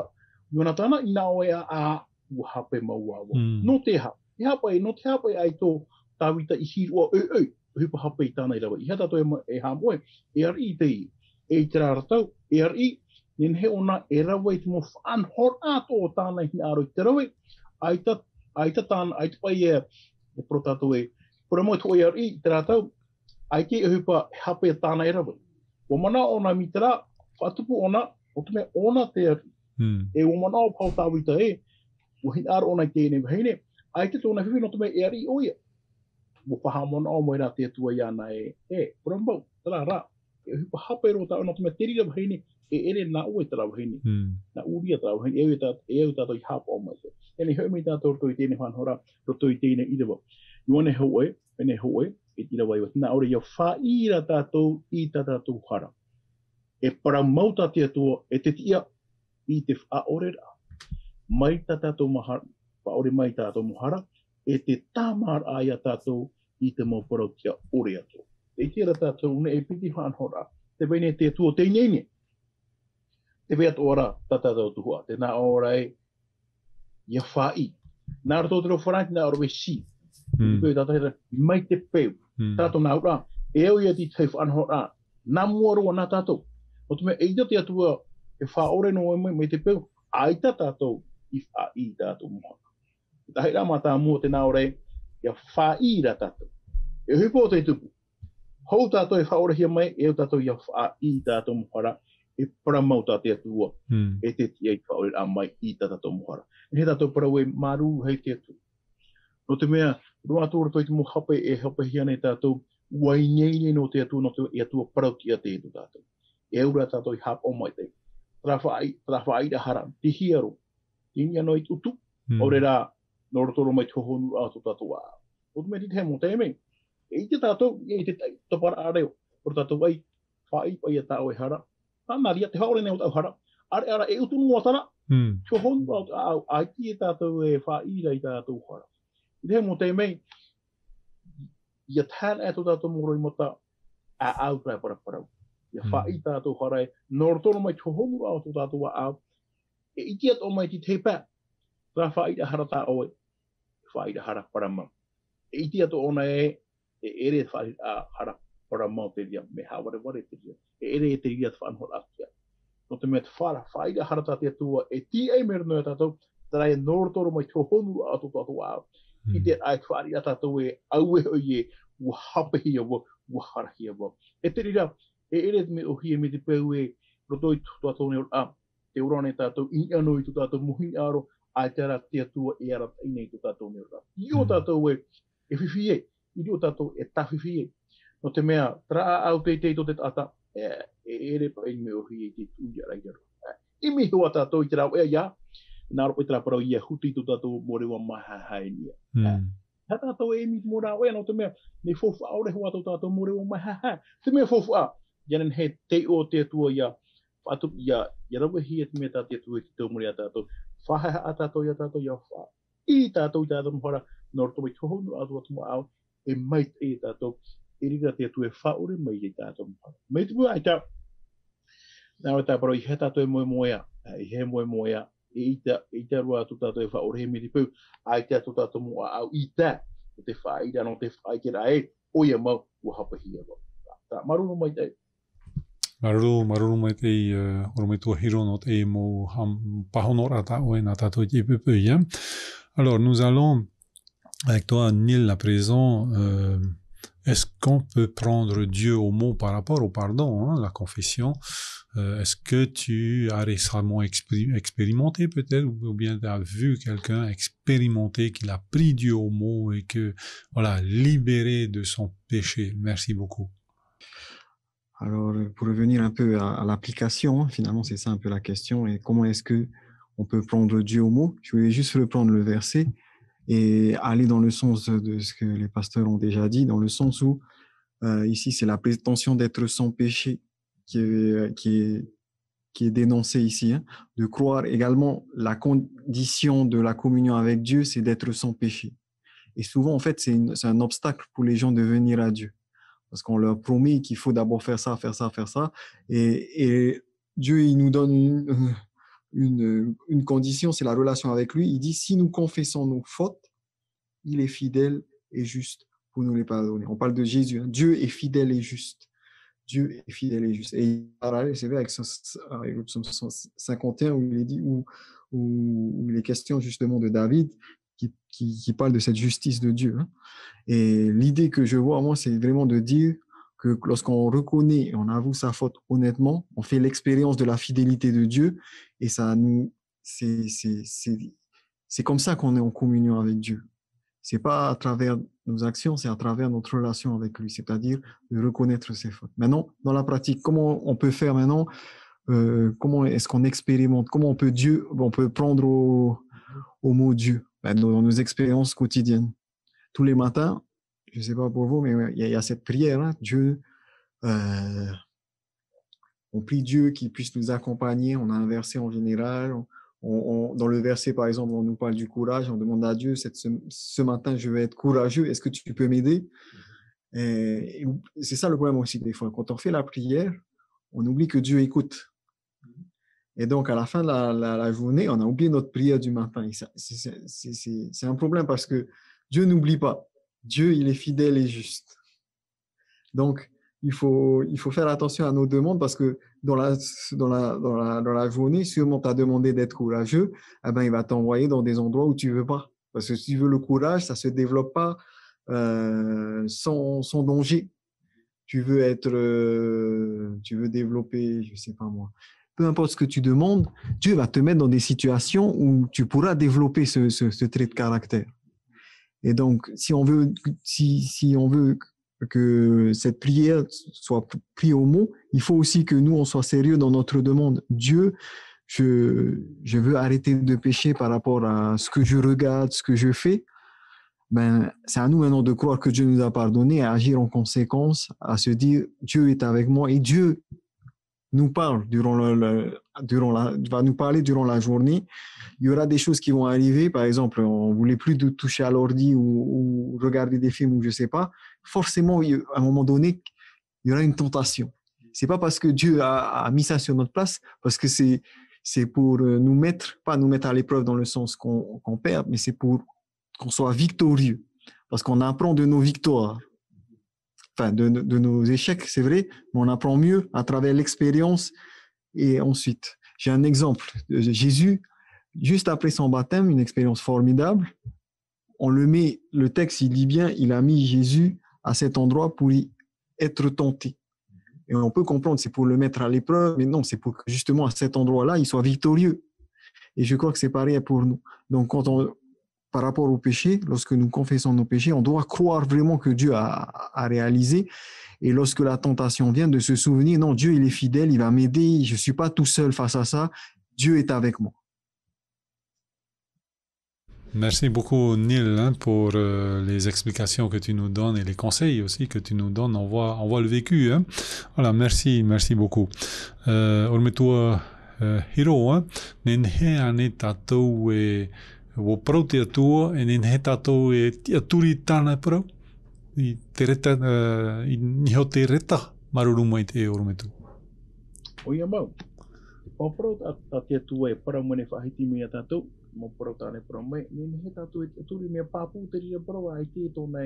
Jonatana, i nā o ea a u hape mauawa. No te ha, no te hape ai tō tāwita i hiru o hui pa hape i tāna i rawe. I hata tō e hamoe, e ari i te i, e i te rāratau, e ari i, nen he ona e rawe i te mo whanhor ato o tāna hina aro i te rawe, aita tāna, aita pai e protato e, pura mo e tō e ari i te rātau, aite e hupa hape tāna e rawe. O mana ona mitara, whatupu ona, o te mea ona te ari, e o mana o pau tāwita e, o hina aro ona i tēne waheine, aite tōna whiwhi no te mea e ari o ia. Mo whahamona o moera te atua i ana pura mbau, tara rā, e hupa hape ro tā ona te mea terira waheine, e ere nā ue tara waheini, nā uria tara waheini, e au tātou i hapa o mai te. Ene hau mi tātou roto i tēne whanhora, roto i tēne irawa. Ione hoe, pene hoe, e tira waiwa. Nā ore ia whaira tātou i tātou hara. E para mauta te atua, e te tia i te whaorera. Mai tātou mahara, whaore mai tātou mahara, e te tāmar aia tātou i te mauparau tia ore atua. E tira tātou ne e piti whanhora, te wene te atua te inene. Te wea ora tātou tuhua, te nā ora e ia whai. Nā rato te ro wharangi nā ora we si. Pēu tātou mai te pēu. Tātou nā ura, e au ia ti tei whanhora, nā muaroa nā tātou. O te mea eita te atua e whaore no mai te pēu, aita tātou i whai tātou muha. Tahi rā mā tā mua te nā ora e, ia whai rā tātou. E hupo te tupu. Hou tātou e whaore hia mai, e au tātou ia whai tātou muhara, e paramau tā te atua, e te tia i whaore a mai i tātou muhara. E he tātou parau e maru hei te atu. No te mea, roa tōra toi te mo hape e hape hia nei tātou, wainene no te atua, no te atua parau tia te etu tātou. E aura tātou i hapa o mai te. Trawha aida hara, te hiaro, tini anō i tutu, ore rā, no rotoro mai tohonu ātou tātou a. O te mea te mo te me, e te tātou, e te topara areo, o tātou ai, whai pai a tāo e hara, nā ria te haore nei o tau hara. Ara e utu mua tana. Tio honu au aiti e tātou e whaira i tātou hara. I te mo te mei, ia tāna e tō tātou moro i mota a au trai paraparau. Ia whai tātou hara e, norotono mai tio honu au tō tātou a au. E iti ato mai ti te pā. Tra whaira hara tā oe. Whaira hara paramau. E iti ato ona e ere whaira hara paramau te ria. Me haware ware te ria. E ere e te ria te whanhora atia. No te mea te whaira harata te atua, e ti ei mera noa tātou, tara e norotoro mai tō honu a tō tātou au. I te ai whaari a tātou e au e hoi e ua hapahi a wa, ua harahi a wa. E te rira, e ere me o hie me te peu e roto i tātou ne a te urane tātou i anō i tātou muhi aro ai te ara te atua e ara tainei i tātou ne a. I o tātou e whiwhi e, i o tātou e tawhiwhi e. No te mea, tra au te to te tata, e ere pa i me o hie te tūia raidaro. I mi hoa tātou i te rau e ia, nā ropo i te raparau ia huti tu tātou mo rewa maha haenia. Ha tātou e mi mo rā wea no te mea, ne fofu aure hoa tātou mo rewa maha ha. Te mea fofu a, janen he te o te atua ia, whatu ia rawe hi e te mea tā te atua i te tau mori a tātou. Whaha a tātou ia wha. I tātou mhora, nō roto mai toho no atua tumo au, e mai te tātou, e rira te atua e whaure mai i tātou mhora. Mai te mua ai tā, nā o tāparo i he tātou e moe moea, i he moe moea, i te rua tu tātou e whaore he me te pū, ai te atu tātou mua au i tā, o te whaida no te whaikera e, oia mau, ua hapahi a wau. Tā marunu mai te. Maruru mai te oromai tua hiro no te mo pahonora ta oe na tātou i pepe ia. Alors, nous allons, avec toi, Neil, à présent, est-ce qu'on peut prendre Dieu au mot par rapport au pardon, hein, la confession? Est-ce que tu as récemment expérimenté peut-être, ou bien tu as vu quelqu'un expérimenter qu'il a pris Dieu au mot et que, voilà, libéré de son péché? Merci beaucoup. Alors, pour revenir un peu à l'application, finalement, c'est ça un peu la question. Et comment est-ce que on peut prendre Dieu au mot? Je voulais juste reprendre le verset et aller dans le sens de ce que les pasteurs ont déjà dit, dans le sens où ici, c'est la prétention d'être sans péché qui est dénoncée ici, hein, de croire également la condition de la communion avec Dieu, c'est d'être sans péché. Et souvent, en fait, c'est un obstacle pour les gens de venir à Dieu. Parce qu'on leur promet qu'il faut d'abord faire ça. Et Dieu, il nous donne une condition, c'est la relation avec lui. Il dit, si nous confessons nos fautes, il est fidèle et juste pour nous les pardonner. On parle de Jésus. Hein. Dieu est fidèle et juste. Dieu est fidèle et juste. Et parallèle, c'est vrai, avec le psaume 51, où il est dit, où il est question justement de David, qui parle de cette justice de Dieu. Hein. Et l'idée que je vois, moi, c'est vraiment de dire que lorsqu'on reconnaît et on avoue sa faute honnêtement, on fait l'expérience de la fidélité de Dieu et ça nous, c'est comme ça qu'on est en communion avec Dieu. C'est pas à travers nos actions, c'est à travers notre relation avec lui, c'est-à-dire de reconnaître ses fautes. Maintenant, dans la pratique, comment on peut faire maintenant? Comment est-ce qu'on expérimente? Comment on peut prendre au mot Dieu dans nos expériences quotidiennes? Tous les matins, je ne sais pas pour vous, mais il y a cette prière, hein, Dieu, on prie Dieu qu'il puisse nous accompagner. On a un verset en général. Dans le verset, par exemple, on nous parle du courage. On demande à Dieu, ce matin, je vais être courageux. Est-ce que tu peux m'aider? Et c'est ça le problème aussi des fois. Quand on fait la prière, on oublie que Dieu écoute. Et donc, à la fin de la journée, on a oublié notre prière du matin. C'est un problème parce que Dieu n'oublie pas. Dieu, il est fidèle et juste. Donc, il faut faire attention à nos demandes parce que dans la journée, sûrement tu as demandé d'être courageux, eh ben, il va t'envoyer dans des endroits où tu veux pas. Parce que si tu veux le courage, ça se développe pas sans danger. Tu veux développer, je sais pas moi. Peu importe ce que tu demandes, Dieu va te mettre dans des situations où tu pourras développer ce trait de caractère. Et donc, si on veut que cette prière soit prise au mot, il faut aussi que nous, on soit sérieux dans notre demande. Dieu, je veux arrêter de pécher par rapport à ce que je regarde, ce que je fais. Ben, c'est à nous maintenant de croire que Dieu nous a pardonné, à agir en conséquence, à se dire Dieu est avec moi et Dieu nous parle va nous parler durant la journée. Il y aura des choses qui vont arriver. Par exemple, on voulait plus de toucher à l'ordi ou regarder des films ou je sais pas. Forcément, à un moment donné, il y aura une tentation. C'est pas parce que Dieu a mis ça sur notre place, parce que c'est pour pas nous mettre à l'épreuve dans le sens qu'on perd, mais c'est pour qu'on soit victorieux. Parce qu'on apprend de nos victoires. Enfin, de nos échecs, c'est vrai, mais on apprend mieux à travers l'expérience. Et ensuite, j'ai un exemple. Jésus, juste après son baptême, une expérience formidable. on le met, le texte, il dit bien, il a mis Jésus à cet endroit pour y être tenté. Et on peut comprendre, c'est pour le mettre à l'épreuve, mais non, c'est pour que justement à cet endroit-là, il soit victorieux. Et je crois que c'est pareil pour nous. Donc, par rapport au péché, lorsque nous confessons nos péchés, on doit croire vraiment que Dieu a réalisé. Et lorsque la tentation vient, de se souvenir, non, Dieu, il est fidèle, il va m'aider, je ne suis pas tout seul face à ça, Dieu est avec moi. Merci beaucoup Neil pour les explications que tu nous donnes et les conseils aussi que tu nous donnes. On voit le vécu. Hein. Voilà, merci beaucoup. Ormetua Hiro, nenhe ane tatou e wo prote atua e nenhe tatou e tia turi tana pro I te reta I niho te reta maruruma I te ormetu. Oia mau. Popro ta te atua e para mone whahiti mea tatou. Mo pro tane pro mai ni he tatu e turi me papu te ria pro ai te tona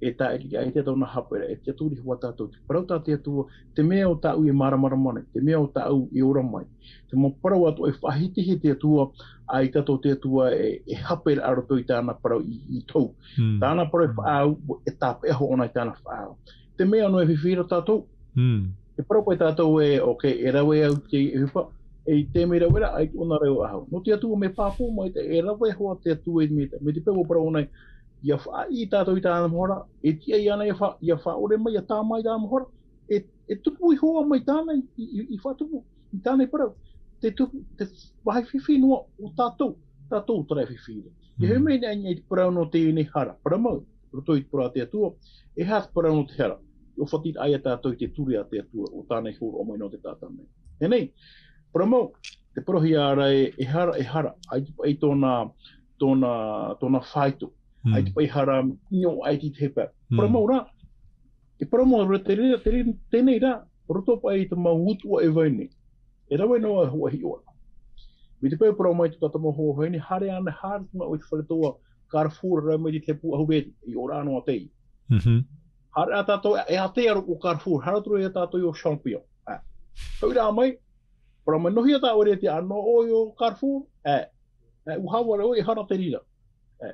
e ta ai te tona hapera e te turi hua tatu pro ta te tu te mea o tau I maramara mana te mea o tau I ora mai te mo pro atu e whahiti he te tu ai tato te tu e hapera aro toi tana pro I tou tana pro e whaau e tape ho ona tana whaau te mea no e whiwhira tatu e pro e tatu e okay e rawe au te e hupa e te mera wera ai ona reo aho. No te atu me papu mai te e rawe hoa te atu e me te pewo para ona ia wha I tātou I tāna mohora e tia I ana ia wha ore mai ia tā mai tāna mohora e tupu I hoa mai tāna I wha tupu I tāna I parau te tupu te wahai whiwhi noa o tātou trai whiwhi e he mei nei I parau no te ne hara para mau roto I para te atua e has parau no te hara o whatit ai a tātou te turi a te atua o tāna I horo o mai no te tātana e nei Promo, te prohi ara e hara, ai tōna whaitu, ai te pai hara nio ai te tepa. Promo rā, e promo tēnei rā, roto pai te mautua e vaine, e rawe noa hua hiua. Me te pai promo ai te tata moho vaine, hare ana hara tuma o te wharetoa, Carrefour rā mai te tepu ahu reti, I ora anoa tei. Hare a tātou, e a te aro o Carrefour, hara turu e a tātou I o Champion. Hau rā mai, Para me nohi ata ore te ano o yo Carrefour, uhawa reo e hara te rira.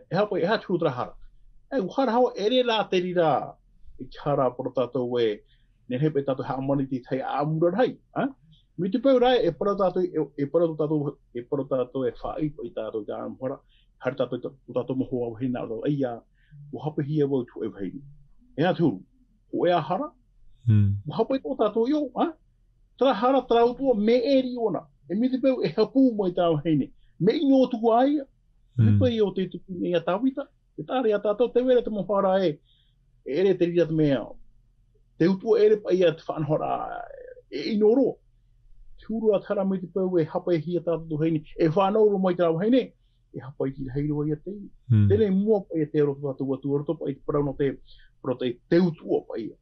E hapa e hatu tra hara. Uhara hawa ere la te rira. E hara para tātou e nehepe tātou ha amani te tei amura rai. Mi te pau rai e para tātou e whai I tātou te amhara. Hari tātou moho au hina aro eia. Uhapa hia wau tu e whaini. E hatu, o e a hara. Uhapa I tō tātou yo, Tra hara trau tua me eri ona. E mi te pau e hapu mai tāu heine. Me ino tuku aia. Me pai o te tuku ni a tawita. E tāre a tātou te wera te mohara e ere te rira te mea. Te utua ere pai a te whanhora e inoro. Te huru a tara me te pau e hapa e hia tātou heine. E whanoro mai tāu heine. E hapa I te heiro ai a te. Tēnei mua pai a te aro tātou atu. Roto pai te parau no te te utua pai.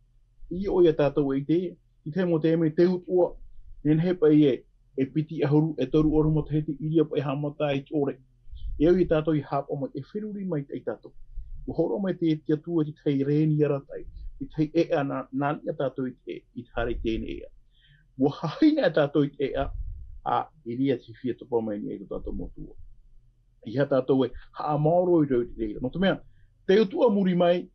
I oi a tātou e te. I te mo te me te utua, nen he pai e piti ahuru e toru oru mo te heti iria pai hamata I tore. E au I tātou I hapa mai e whiruri mai te tātou. O horo mai te atua I tei reni aratai, I tei ea nani a tātou I tare tēne ea. Wa haina a tātou I ea, iria ti whia topa mai ni e tātou motua. I ha tātou e haa maoro I rau te reira. No te mea, te utua muri mai,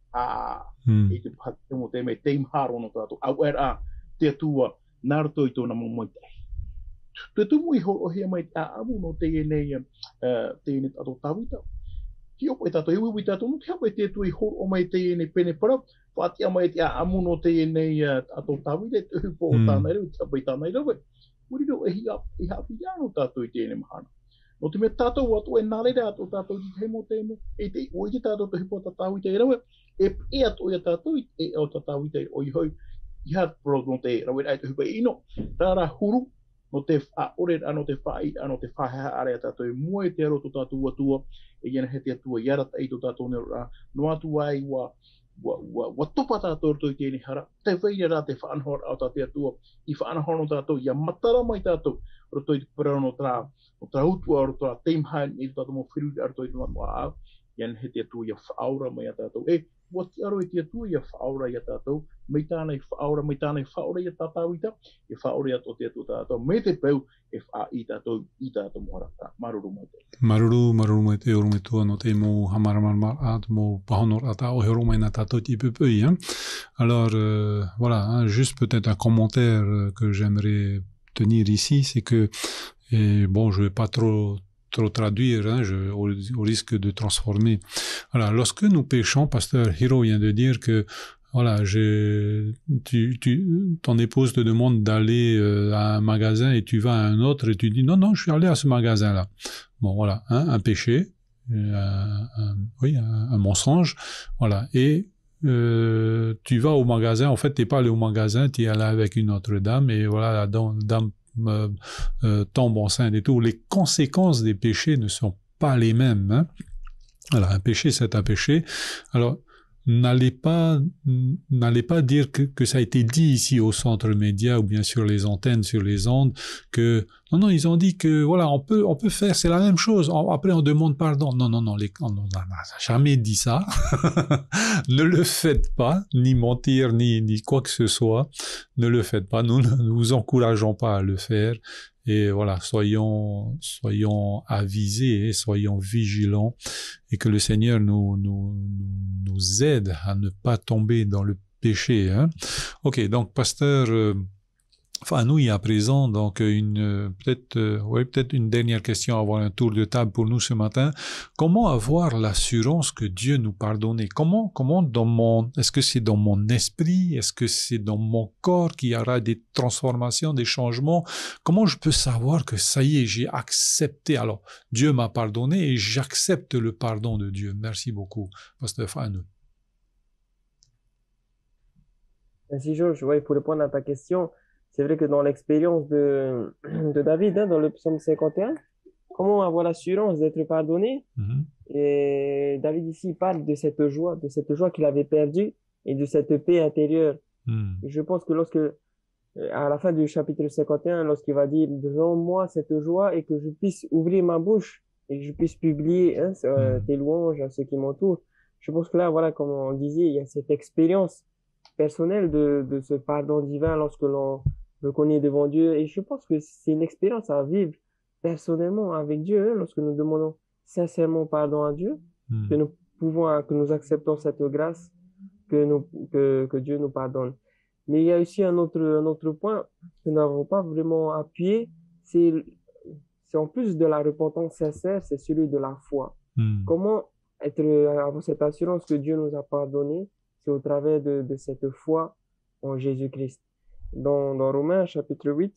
e te pate mo te me teim haro no tātou. Au era te atua narato I tōna mamoitai. Te tumu I horo hea mai te amu no te enei tato tawita. Ki opo e tato iwi tato no te hapa te atua I horo o mai te enei pene para. Whatia mai te amu no te enei tato tawita. Te hupo o tānei rau, te hapa I tānei rau. Muriro e hi hapi iano tato I te enei mahana. No te me tato watu e nare rato tato I te mo te me. E te oi te tato te hupo o tatawita I rau. E ato I a tato I o tatawita I oi hoi. I ha pro no te rawe ai te hupa ino. Tara huru no te ore ano te whai ano te whaheha are tātou e mua te aro to tātou atua e iana he te atua iara tai to tātou ne rā no atu ai wa topa tātou to I tēne hara te whaine rā te whaanhora au tātou atua I whaanhora no tātou ia matara mai tātou roto I te parao no tā utua aro tā teimhain I tātou mo whiru aro to I tōna au Yan he te tu ia whaura mai a tātou. Wa ti aro te tu ia whaura ia tātou. Mai tānei whaura ia tātou ita. E whaura ia tō te tu tātou. Me te peu e wha i tātou moharata. Maruru mai te. Maruru mai te oru me tua no te mo hamaramar at mo pahonor ata o hero mai na tātou ti pepei. Alors, voilà, hein, juste peut-être un commentaire que j'aimerais tenir ici, c'est que, et bon, je vais pas trop traduire, hein, au risque de transformer. Voilà, lorsque nous péchons, pasteur Hiro vient de dire que, voilà, ton épouse te demande d'aller à un magasin et tu vas à un autre et tu dis non, je suis allé à ce magasin-là. Bon, voilà, hein, un péché, un mensonge, voilà, et tu vas au magasin, en fait, t'es pas allé au magasin, tu es allé avec une autre dame, et voilà, la dame tombe enceinte et tout. Les conséquences des péchés ne sont pas les mêmes. Hein. Voilà, un péché, c'est un péché. Alors, n'allez pas dire que ça a été dit ici au centre média ou bien sur les antennes, sur les ondes, que non, ils ont dit que voilà, on peut faire, c'est la même chose. Après, on demande pardon. Non, on n'a jamais dit ça. Ne le faites pas, ni mentir, ni quoi que ce soit. Ne le faites pas. Nous ne vous encourageons pas à le faire. Et voilà, soyons avisés et soyons vigilants et que le Seigneur nous aide à ne pas tomber dans le péché. Hein. Ok, donc pasteur Fanoui à présent, donc peut-être une dernière question, avoir un tour de table pour nous ce matin. Comment avoir l'assurance que Dieu nous pardonne? Comment est-ce que c'est dans mon esprit? Est-ce que c'est dans mon corps qu'il y aura des transformations, des changements? Comment je peux savoir que ça y est, j'ai accepté? Alors, Dieu m'a pardonné et j'accepte le pardon de Dieu. Merci beaucoup, pasteur Fanoui. Merci Georges. Oui, pour répondre à ta question, c'est vrai que dans l'expérience de David, hein, dans le psaume 51, comment avoir l'assurance d'être pardonné? Et David ici parle de cette joie qu'il avait perdue et de cette paix intérieure. Et je pense que à la fin du chapitre 51, lorsqu'il va dire « Donne-moi cette joie et que je puisse ouvrir ma bouche et que je puisse publier tes louanges à ceux qui m'entourent », je pense que là, voilà, comme on disait, il y a cette expérience personnelle de ce pardon divin lorsque l'on le connaît devant Dieu. Et je pense que c'est une expérience à vivre personnellement avec Dieu, hein, lorsque nous demandons sincèrement pardon à Dieu, que nous acceptons cette grâce, que Dieu nous pardonne. Mais il y a aussi un autre point que nous n'avons pas vraiment appuyé, c'est en plus de la repentance sincère, c'est celui de la foi. Comment avoir cette assurance que Dieu nous a pardonné? C'est au travers de cette foi en Jésus-Christ. Dans Romains chapitre 8,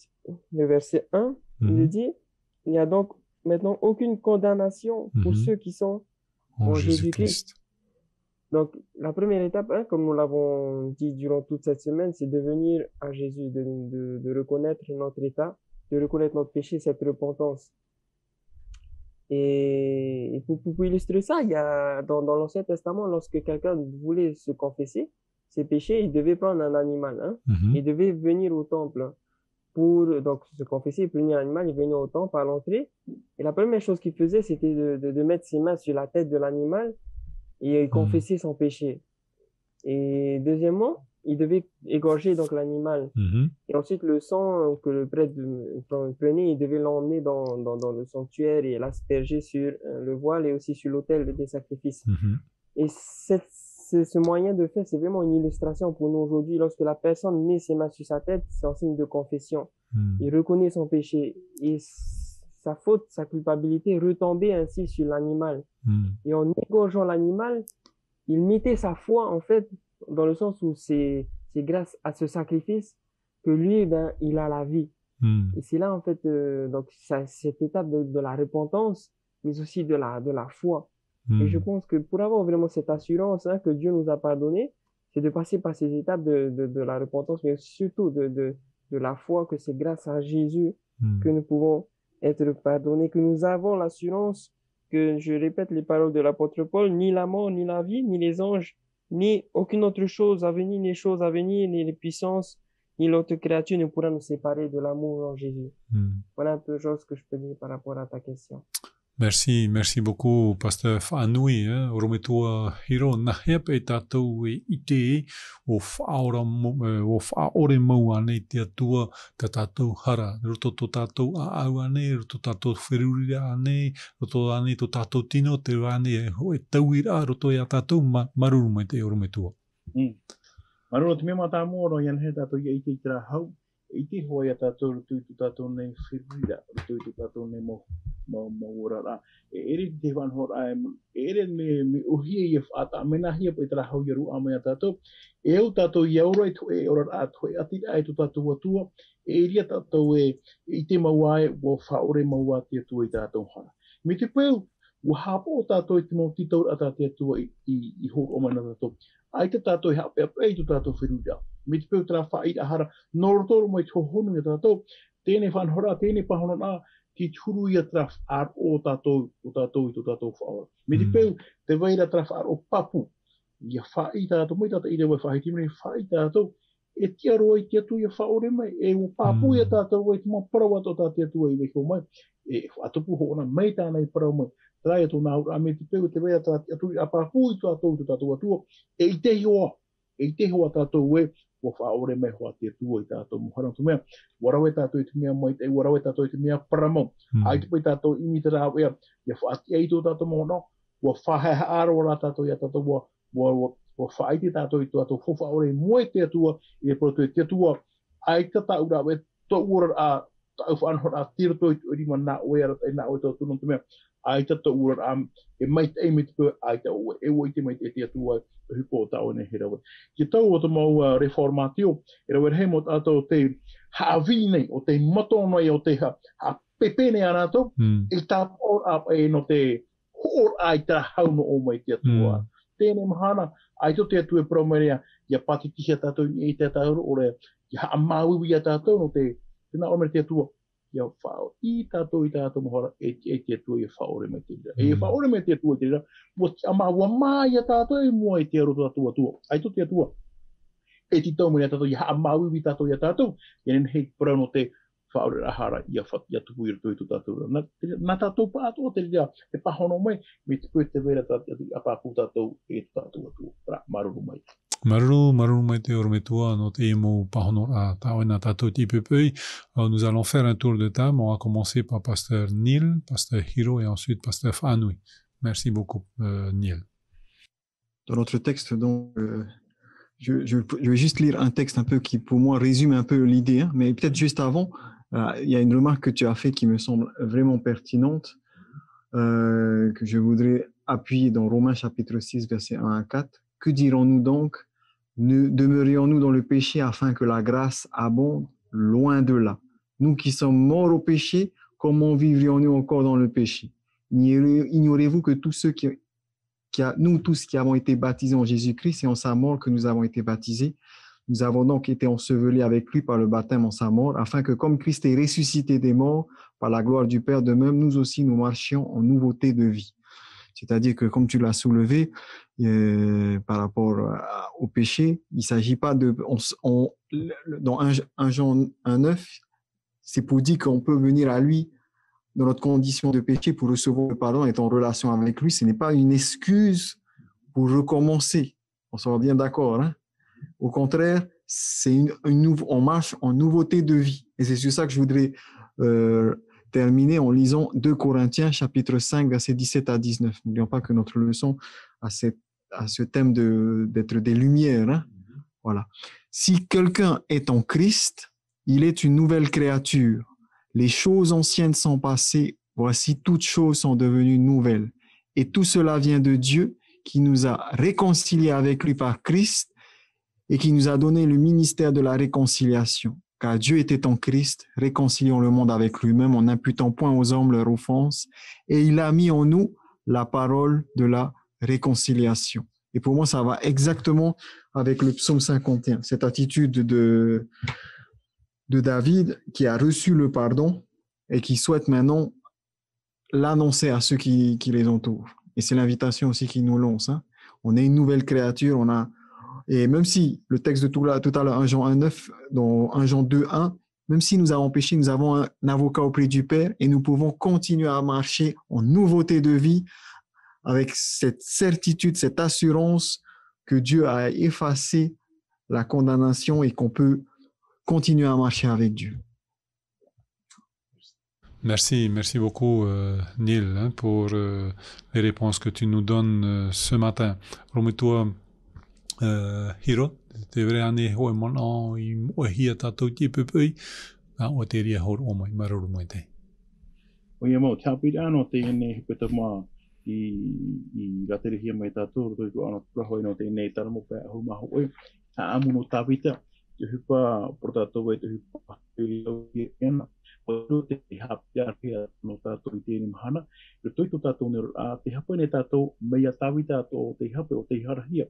le verset 1, il dit, il n'y a donc maintenant aucune condamnation pour ceux qui sont en Jésus-Christ. Donc, la première étape, hein, comme nous l'avons dit durant toute cette semaine, c'est de venir à Jésus, de reconnaître notre état, de reconnaître notre péché, cette repentance. Et pour illustrer ça, il y a dans l'Ancien Testament, lorsque quelqu'un voulait se confesser ses péchés, il devait prendre un animal, hein. Il devait venir au temple pour donc se confesser, il prenait un animal, il venait au temple à l'entrée. Et la première chose qu'il faisait, c'était de mettre ses mains sur la tête de l'animal et confesser son péché. Et deuxièmement, il devait égorger donc l'animal. Et ensuite, le sang que le prêtre prenait, il devait l'emmener dans le sanctuaire et l'asperger sur le voile et aussi sur l'autel des sacrifices. Et ce moyen de faire, c'est vraiment une illustration pour nous aujourd'hui. Lorsque la personne met ses mains sur sa tête, c'est un signe de confession. Il reconnaît son péché et sa faute, sa culpabilité retombait ainsi sur l'animal. Et en égorgeant l'animal, il mettait sa foi, en fait, dans le sens où c'est grâce à ce sacrifice que lui, il a la vie. Et c'est là, en fait, donc, cette étape de la repentance, mais aussi de la foi. Et je pense que pour avoir vraiment cette assurance, hein, que Dieu nous a pardonné, c'est de passer par ces étapes de la repentance, mais surtout de la foi, que c'est grâce à Jésus que nous pouvons être pardonnés, que nous avons l'assurance que, je répète les paroles de l'apôtre Paul, ni la mort, ni la vie, ni les anges, ni aucune autre chose à venir, ni les choses à venir, ni les puissances, ni l'autre créature ne pourra nous séparer de l'amour en Jésus. Voilà un peu ce que je peux dire par rapport à ta question. Merci beaucoup, Pasteur Whanui, Orometua Hiro, nahea pe tātou e ite o whaore mau ane te atua ka tātou hara, roto tō tātou au ane, roto tātou wherurira ane, roto ane tō tātou tino, te ane e tauira, roto e a tātou maruru mai te Orometua. Maruru te mea mata mōro, ian he tātou i ite i tera hau, i te hoa ia tātou rutu i tātou nei wherurira, rutu i tātou nei mo ora rā. E ere te whanhora e ere me uhia i whata, mena hia po i tera hau i ru a mea tātou. E au tātou i aura i tue, ora rā tue ati ai tu tātou atua, e iria tātou i te mauae, o whaore maua te atua i tātou hara. Me te pēu, ua hapo o tātou i te mau titau ata te atua i hoko o mana tātou. Ai te tātou i hape ape i tu tātou wherurira. Me te pēu tera whaida hara, norotoro mai tō honu i tātou, tēnei whanhora, tēnei pahona nā, ki turu ia traf ar o tātou i tō tātou whaora. Me te pēu, te veira traf ar o papu, ia whai tātou, mai tātou i rewa whai timene, whai tātou, e tia roa i te atu ia whaore mai, e o papu ia tātou, e te mā parau ato tā te atua i weko mai, e atupu hoona mai tāna i parau mai, trai atu nā ura, me te pēu, te veira tā te atu i a papu i tātou atua, e i te hoa tātou e, o whaore mai hoa te atua i tātou muharang tu mea. Warawe tātou i te mea mai, warawe tātou i te mea paramau. Ai te pai tātou imi te rāwe ia whaati ai tō tātou mono, wa whaheha aro rā tātou ia tātou, wa whaiti tātou i tātou whaore moe te atua, i e proto i te atua, ai tata ura we, tō ura a tau whanhora a tira tō i tō rima nā oe e nā oe tō tūnum te mea. Ai tata ura a e mai te eimi te pō, ai te oe, e oe te mai te atua, hupo o tāo nei he rawe. Ki tau o te mau reformatio, e rawe hei mo tātou te haawi nei, o te matono o te pepe nei anātou, e tā por ap e no te hor ai tā hauno o mai te atua. Tēnei mahana, ai tō te atua promerea, ia patitiha tātou i te tātou, o re, ia maui a tātou no te, tēnā o te atua, ia whao i tātou mahora e te atua i whaore mai te rira. E whaore mai te atua te rira, wa mai a tātou e mua i te aroto atua. Ai tō te atua. E ti tau mene a tātou, ia maui i tātou i a tātou, ia nen hei parau no te whaore rahara ia tupu i rato i tō tātou. Nā tātou pātua te rira, e pahono mai, me te pui te vera tātou, a pāpū tātou e tātou atua. Ra, maruru mai. Maruru mai te Orometua, no te emo pahono a taoina tātou tipepei. Nous allons faire un tour de table. On va commencer par Pasteur Neil, Pasteur Hiro et ensuite Pasteur Whanui. Merci beaucoup, Neil. Dans notre texte, donc, je vais juste lire un texte un peu qui, pour moi, résume un peu l'idée, hein, mais peut-être juste avant, il y a une remarque que tu as faite qui me semble vraiment pertinente, que je voudrais appuyer dans Romains chapitre 6, versets 1 à 4. Que dirons-nous donc? Demeurions-nous dans le péché afin que la grâce abonde? Loin de là. Nous qui sommes morts au péché, comment vivrions-nous encore dans le péché? Ignorez-vous que tous ceux nous tous qui avons été baptisés en Jésus-Christ, c'est en sa mort que nous avons été baptisés. Nous avons donc été ensevelis avec lui par le baptême en sa mort, afin que comme Christ est ressuscité des morts par la gloire du Père, de même nous aussi nous marchions en nouveauté de vie. C'est-à-dire que, comme tu l'as soulevé, par rapport au péché, il ne s'agit pas de... dans 1 Jean 1,9, c'est pour dire qu'on peut venir à lui dans notre condition de péché pour recevoir le pardon et être en relation avec lui. Ce n'est pas une excuse pour recommencer. On sera bien d'accord, hein? Au contraire, c'est on marche en nouveauté de vie. Et c'est sur ça que je voudrais... terminer en lisant 2 Corinthiens chapitre 5 versets 17 à 19. N'oublions pas que notre leçon a ce thème d'être des lumières. Hein? Voilà. Si quelqu'un est en Christ, il est une nouvelle créature. Les choses anciennes sont passées, voici toutes choses sont devenues nouvelles. Et tout cela vient de Dieu qui nous a réconciliés avec lui par Christ et qui nous a donné le ministère de la réconciliation. Car Dieu était en Christ, réconciliant le monde avec lui-même en n'imputant point aux hommes leur offense, et il a mis en nous la parole de la réconciliation. Et pour moi, ça va exactement avec le psaume 51, cette attitude de David qui a reçu le pardon et qui souhaite maintenant l'annoncer à ceux qui les entourent. Et c'est l'invitation aussi qui nous lance. Hein. On est une nouvelle créature, et même si le texte de tout à l'heure, 1 Jean 1,9, dans 1 Jean 2,1, même si nous avons péché, nous avons un avocat auprès du Père et nous pouvons continuer à marcher en nouveauté de vie avec cette certitude, cette assurance que Dieu a effacé la condamnation et qu'on peut continuer à marcher avec Dieu. Merci beaucoup Neil hein, pour les réponses que tu nous donnes ce matin. Rometua Hiro, te vere ane hoe mana I ohia tātou ki pupui, a o te ria horo o mai maruru mai te. O ia mau, tāpira anō tēnei peta mā I raterihia mai tātou, roi ko anō prahoi no tēnei taramo pē ahu maho oi, tā amu no tāpita, te hupa, por tātou e te hupa, te ena, o te hapia pia no tātou I tēnei mahana, I toi to tātou nero a te hapa ne tātou mea tāwi tātou o te hape o te harahia.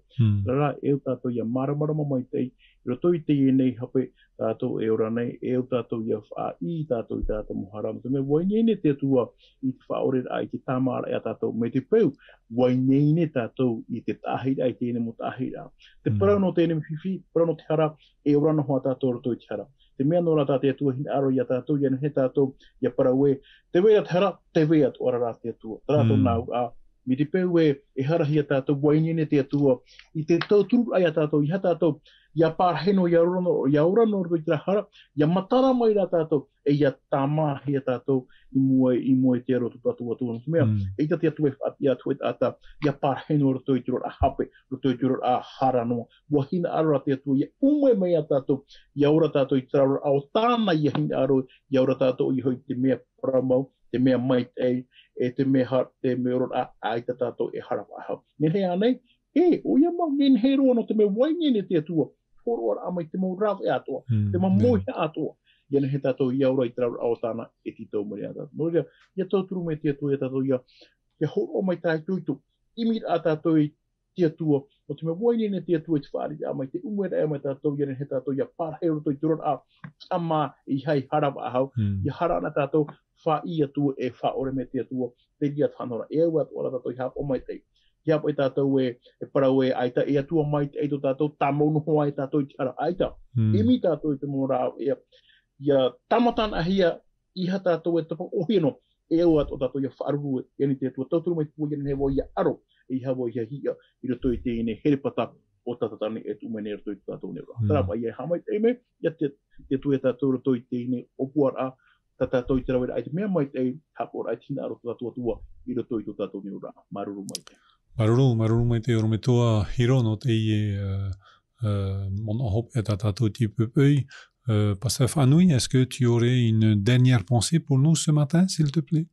Rara eo tātou ia maramarama mai tei, I toi te nei hape tātou e ora nei, eo tātou ia wha I tātou I tātou muharama. Te me wainene te atua I te whaore ai te tamara e a tātou me te peu, wainene tātou I te tāhira ai tēnei mo tāhira. Te parau no tēnei whiwhi, parau no te hara, e ora no hoa tātou roto I te hara. Te mea no rata te atua hina aro ia tātou, ia he tātou, ia paraue, te wea te hara, te wea te ora rata te atua. Tātou nāu a, mi te peu e harahia tātou, wainene te atua, I te tauturu ai a tātou, I ha tātou, ia pārheno, ia ora no roi tira hara, ia matara mai rā tātou, e ia tāmahi a tātou, I mua te aro tātou atua. Mea, e ta te atua ia tuet ata, ia pārheno roto I tiro a hape, roto I tiro a hara noa, wahina aro te atua, ia umwe mai a tātou, ia ora tātou I tira ao tāna ia hina aro, ia ora tātou I hoi te mea paramau, te mea mai e te mea oro a aita tātou e harapa ahau. Nen hea nei, o ia mau, nen he roa no te mea waingene te atua, poroara amai te mau rau e atua, te mau mohi atua. Ia ne he tātou ia ora I tira ao tāna e titau mori a tātou. Nō rea, ia tauturu me te atua e tātou ia horo mai tai tuitu, imir a tātou I te atua, o te mea waingene te atua I te whaari amai te umera e amai tātou, ia ne he tātou ia parahero toi turon a ama I hai harapa ahau, ia hara ana tātou, wha I atua e wha ore me te atua, te ria whanora e au atua tātou I hapa o mai tei. Ia pai tātou e parau e aita, e atua mai te eito tātou, tā maunu hoa e tātou I te ara aita. Emi tātou I te mono rao, ia tamatan ahia, iha tātou e tapa ohino, e au atua tātou ia whaaruru e ni te atua, tauturu mai tua ia nevo ia aro, e iha wo ia hia, I roto I tēne herepata o tātatane e tumene roto I tātou neura. Tarapa ia hamai teime, ia te tua tātou roto I tēne opuara, tātou I te rawera ai te mea mai tei, hapora ai tina aro tātou atua, I roto I tātou neura, maruru mai te. Maruru mai te orome toa hiro no te mon hop et tātou ti pupui. Pasteur Fanoui, est-ce que tu aurais une dernière pensée pour nous ce matin, s'il te plaît?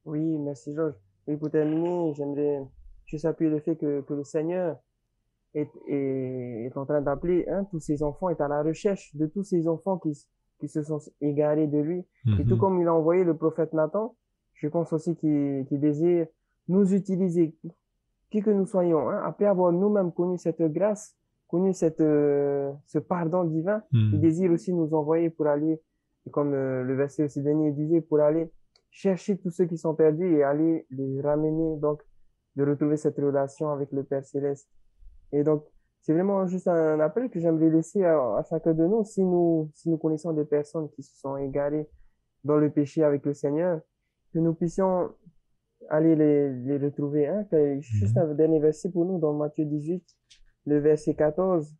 Oui, merci Georges. Et pour terminer, j'aimerais juste appuyer le fait que le Seigneur est en train d'appeler tous ses enfants, est à la recherche de tous ces enfants qui se sont égarés de lui. Et tout comme il a envoyé le prophète Nathan, je pense aussi qu'il désire nous utiliser, qui que nous soyons, après avoir nous-mêmes connu cette grâce, connu ce pardon divin, il désire aussi nous envoyer pour aller, comme le verset aussi dernier disait, pour aller chercher tous ceux qui sont perdus et aller les ramener, donc de retrouver cette relation avec le Père Céleste. Et donc, c'est vraiment juste un appel que j'aimerais laisser à chacun de nous, si nous connaissons des personnes qui se sont égarées dans le péché avec le Seigneur, que nous puissions aller les retrouver. Juste un dernier verset pour nous dans Matthieu 18, le verset 14.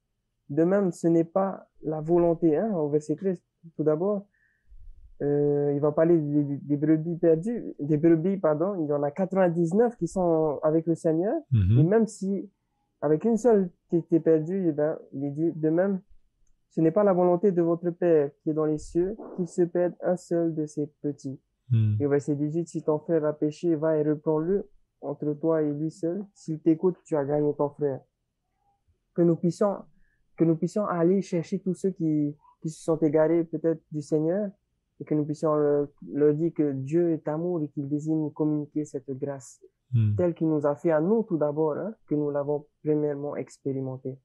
De même, ce n'est pas la volonté, au verset 13, tout d'abord, il va parler des brebis perdues, des brebis, pardon, il y en a 99 qui sont avec le Seigneur, et même si avec une seule qui était perdue, il est dit, de même, ce n'est pas la volonté de votre Père qui est dans les cieux, qu'il se perde un seul de ses petits. Et au verset 18, si ton frère a péché, va et reprends-le entre toi et lui seul. S'il t'écoute, tu as gagné ton frère. Que nous puissions aller chercher tous ceux qui se sont égarés peut-être du Seigneur, et que nous puissions leur dire que Dieu est amour et qu'il désire nous communiquer cette grâce, telle qu'il nous a fait à nous tout d'abord, que nous l'avons premièrement expérimenté.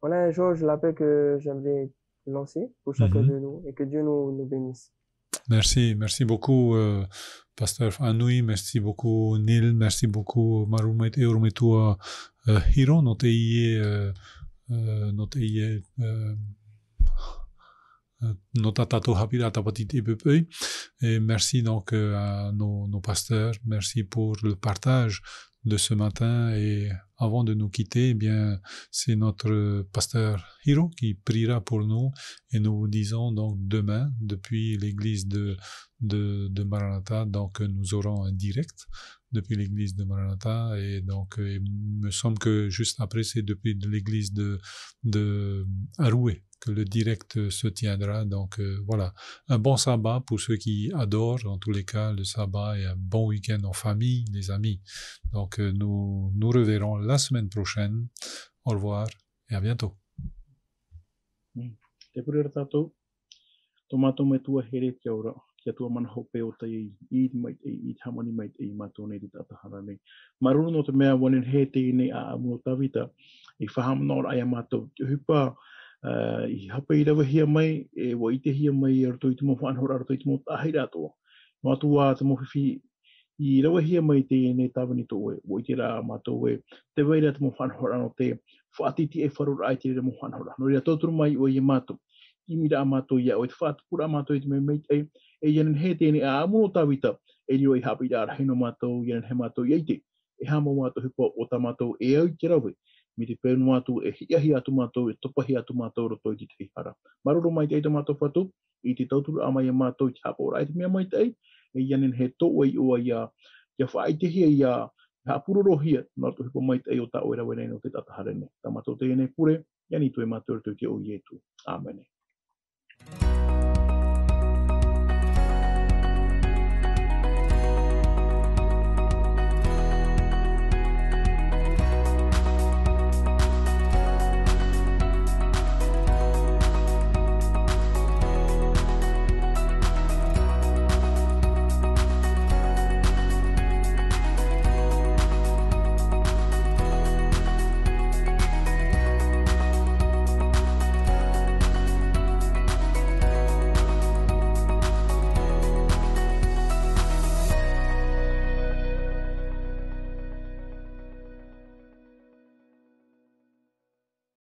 Voilà un jour, l'appel que j'aimerais lancer pour chacun de nous, et que Dieu nous bénisse. Merci beaucoup, Pasteur Fanoui, merci beaucoup, Neil, merci beaucoup, Marumete Ormetua Hiro, no te ie Nota tato hapira tapati te pepei. Et merci donc à nos pasteurs. Merci pour le partage de ce matin. Et avant de nous quitter, eh bien, c'est notre pasteur Hiro qui priera pour nous. Et nous vous disons donc demain, depuis l'église de Maranatha, donc nous aurons un direct depuis l'église de Maranatha. Et donc, il me semble que juste après, c'est depuis l'église de Aroué que le direct se tiendra. Donc voilà, un bon sabbat pour ceux qui adorent, en tous les cas, le sabbat, et un bon week-end en famille, les amis. Donc nous nous reverrons la semaine prochaine. Au revoir et à bientôt. Te purera tātou, tomato me tua here kia ora, kia tua mana hope o tai i mai i tamani mai i mātou nei te tatahara nei. Maruru no te mea wanen he te nei a amu tawita, i whaham nor ai a mātou, te hupa, i hapa i rawa hia mai, e wa i te hia mai arto i te mo whanhora, arto i te mo tahira atoa. Mātou wā te mo whiwhi, i rawa hia mai te nei tāwani tō e, wa i te rā mātou e, te waira te mo whanhora no te whaatiti e wharura ai te re mo whanhora. No rea tōturu mai o i mātou. I mira a mātou ia, o te whaatupura a mātou i te mei ei, e ianen he tēne a amono tāwita, e nio i hapi i ara hino mātou, ianen he mātou i eite, e hama mātou hipa o tā mātou e au ki rawe, mi te pēnu mātou e hiahi atu mātou, e topahi atu mātou roto i te te hara. Maroro mai te eita mātou whatu, i te tauturu a mai a mātou i te hapa ora, e te mea mai te ei, e ianen he tō ai ua ia, ia whaitehia ia, hapurorohia, nā tu hipa mai te ei o tā oera wene no te tataharene. Tā mātou te ene pure, iani tu e mātou te o ietu. Amen.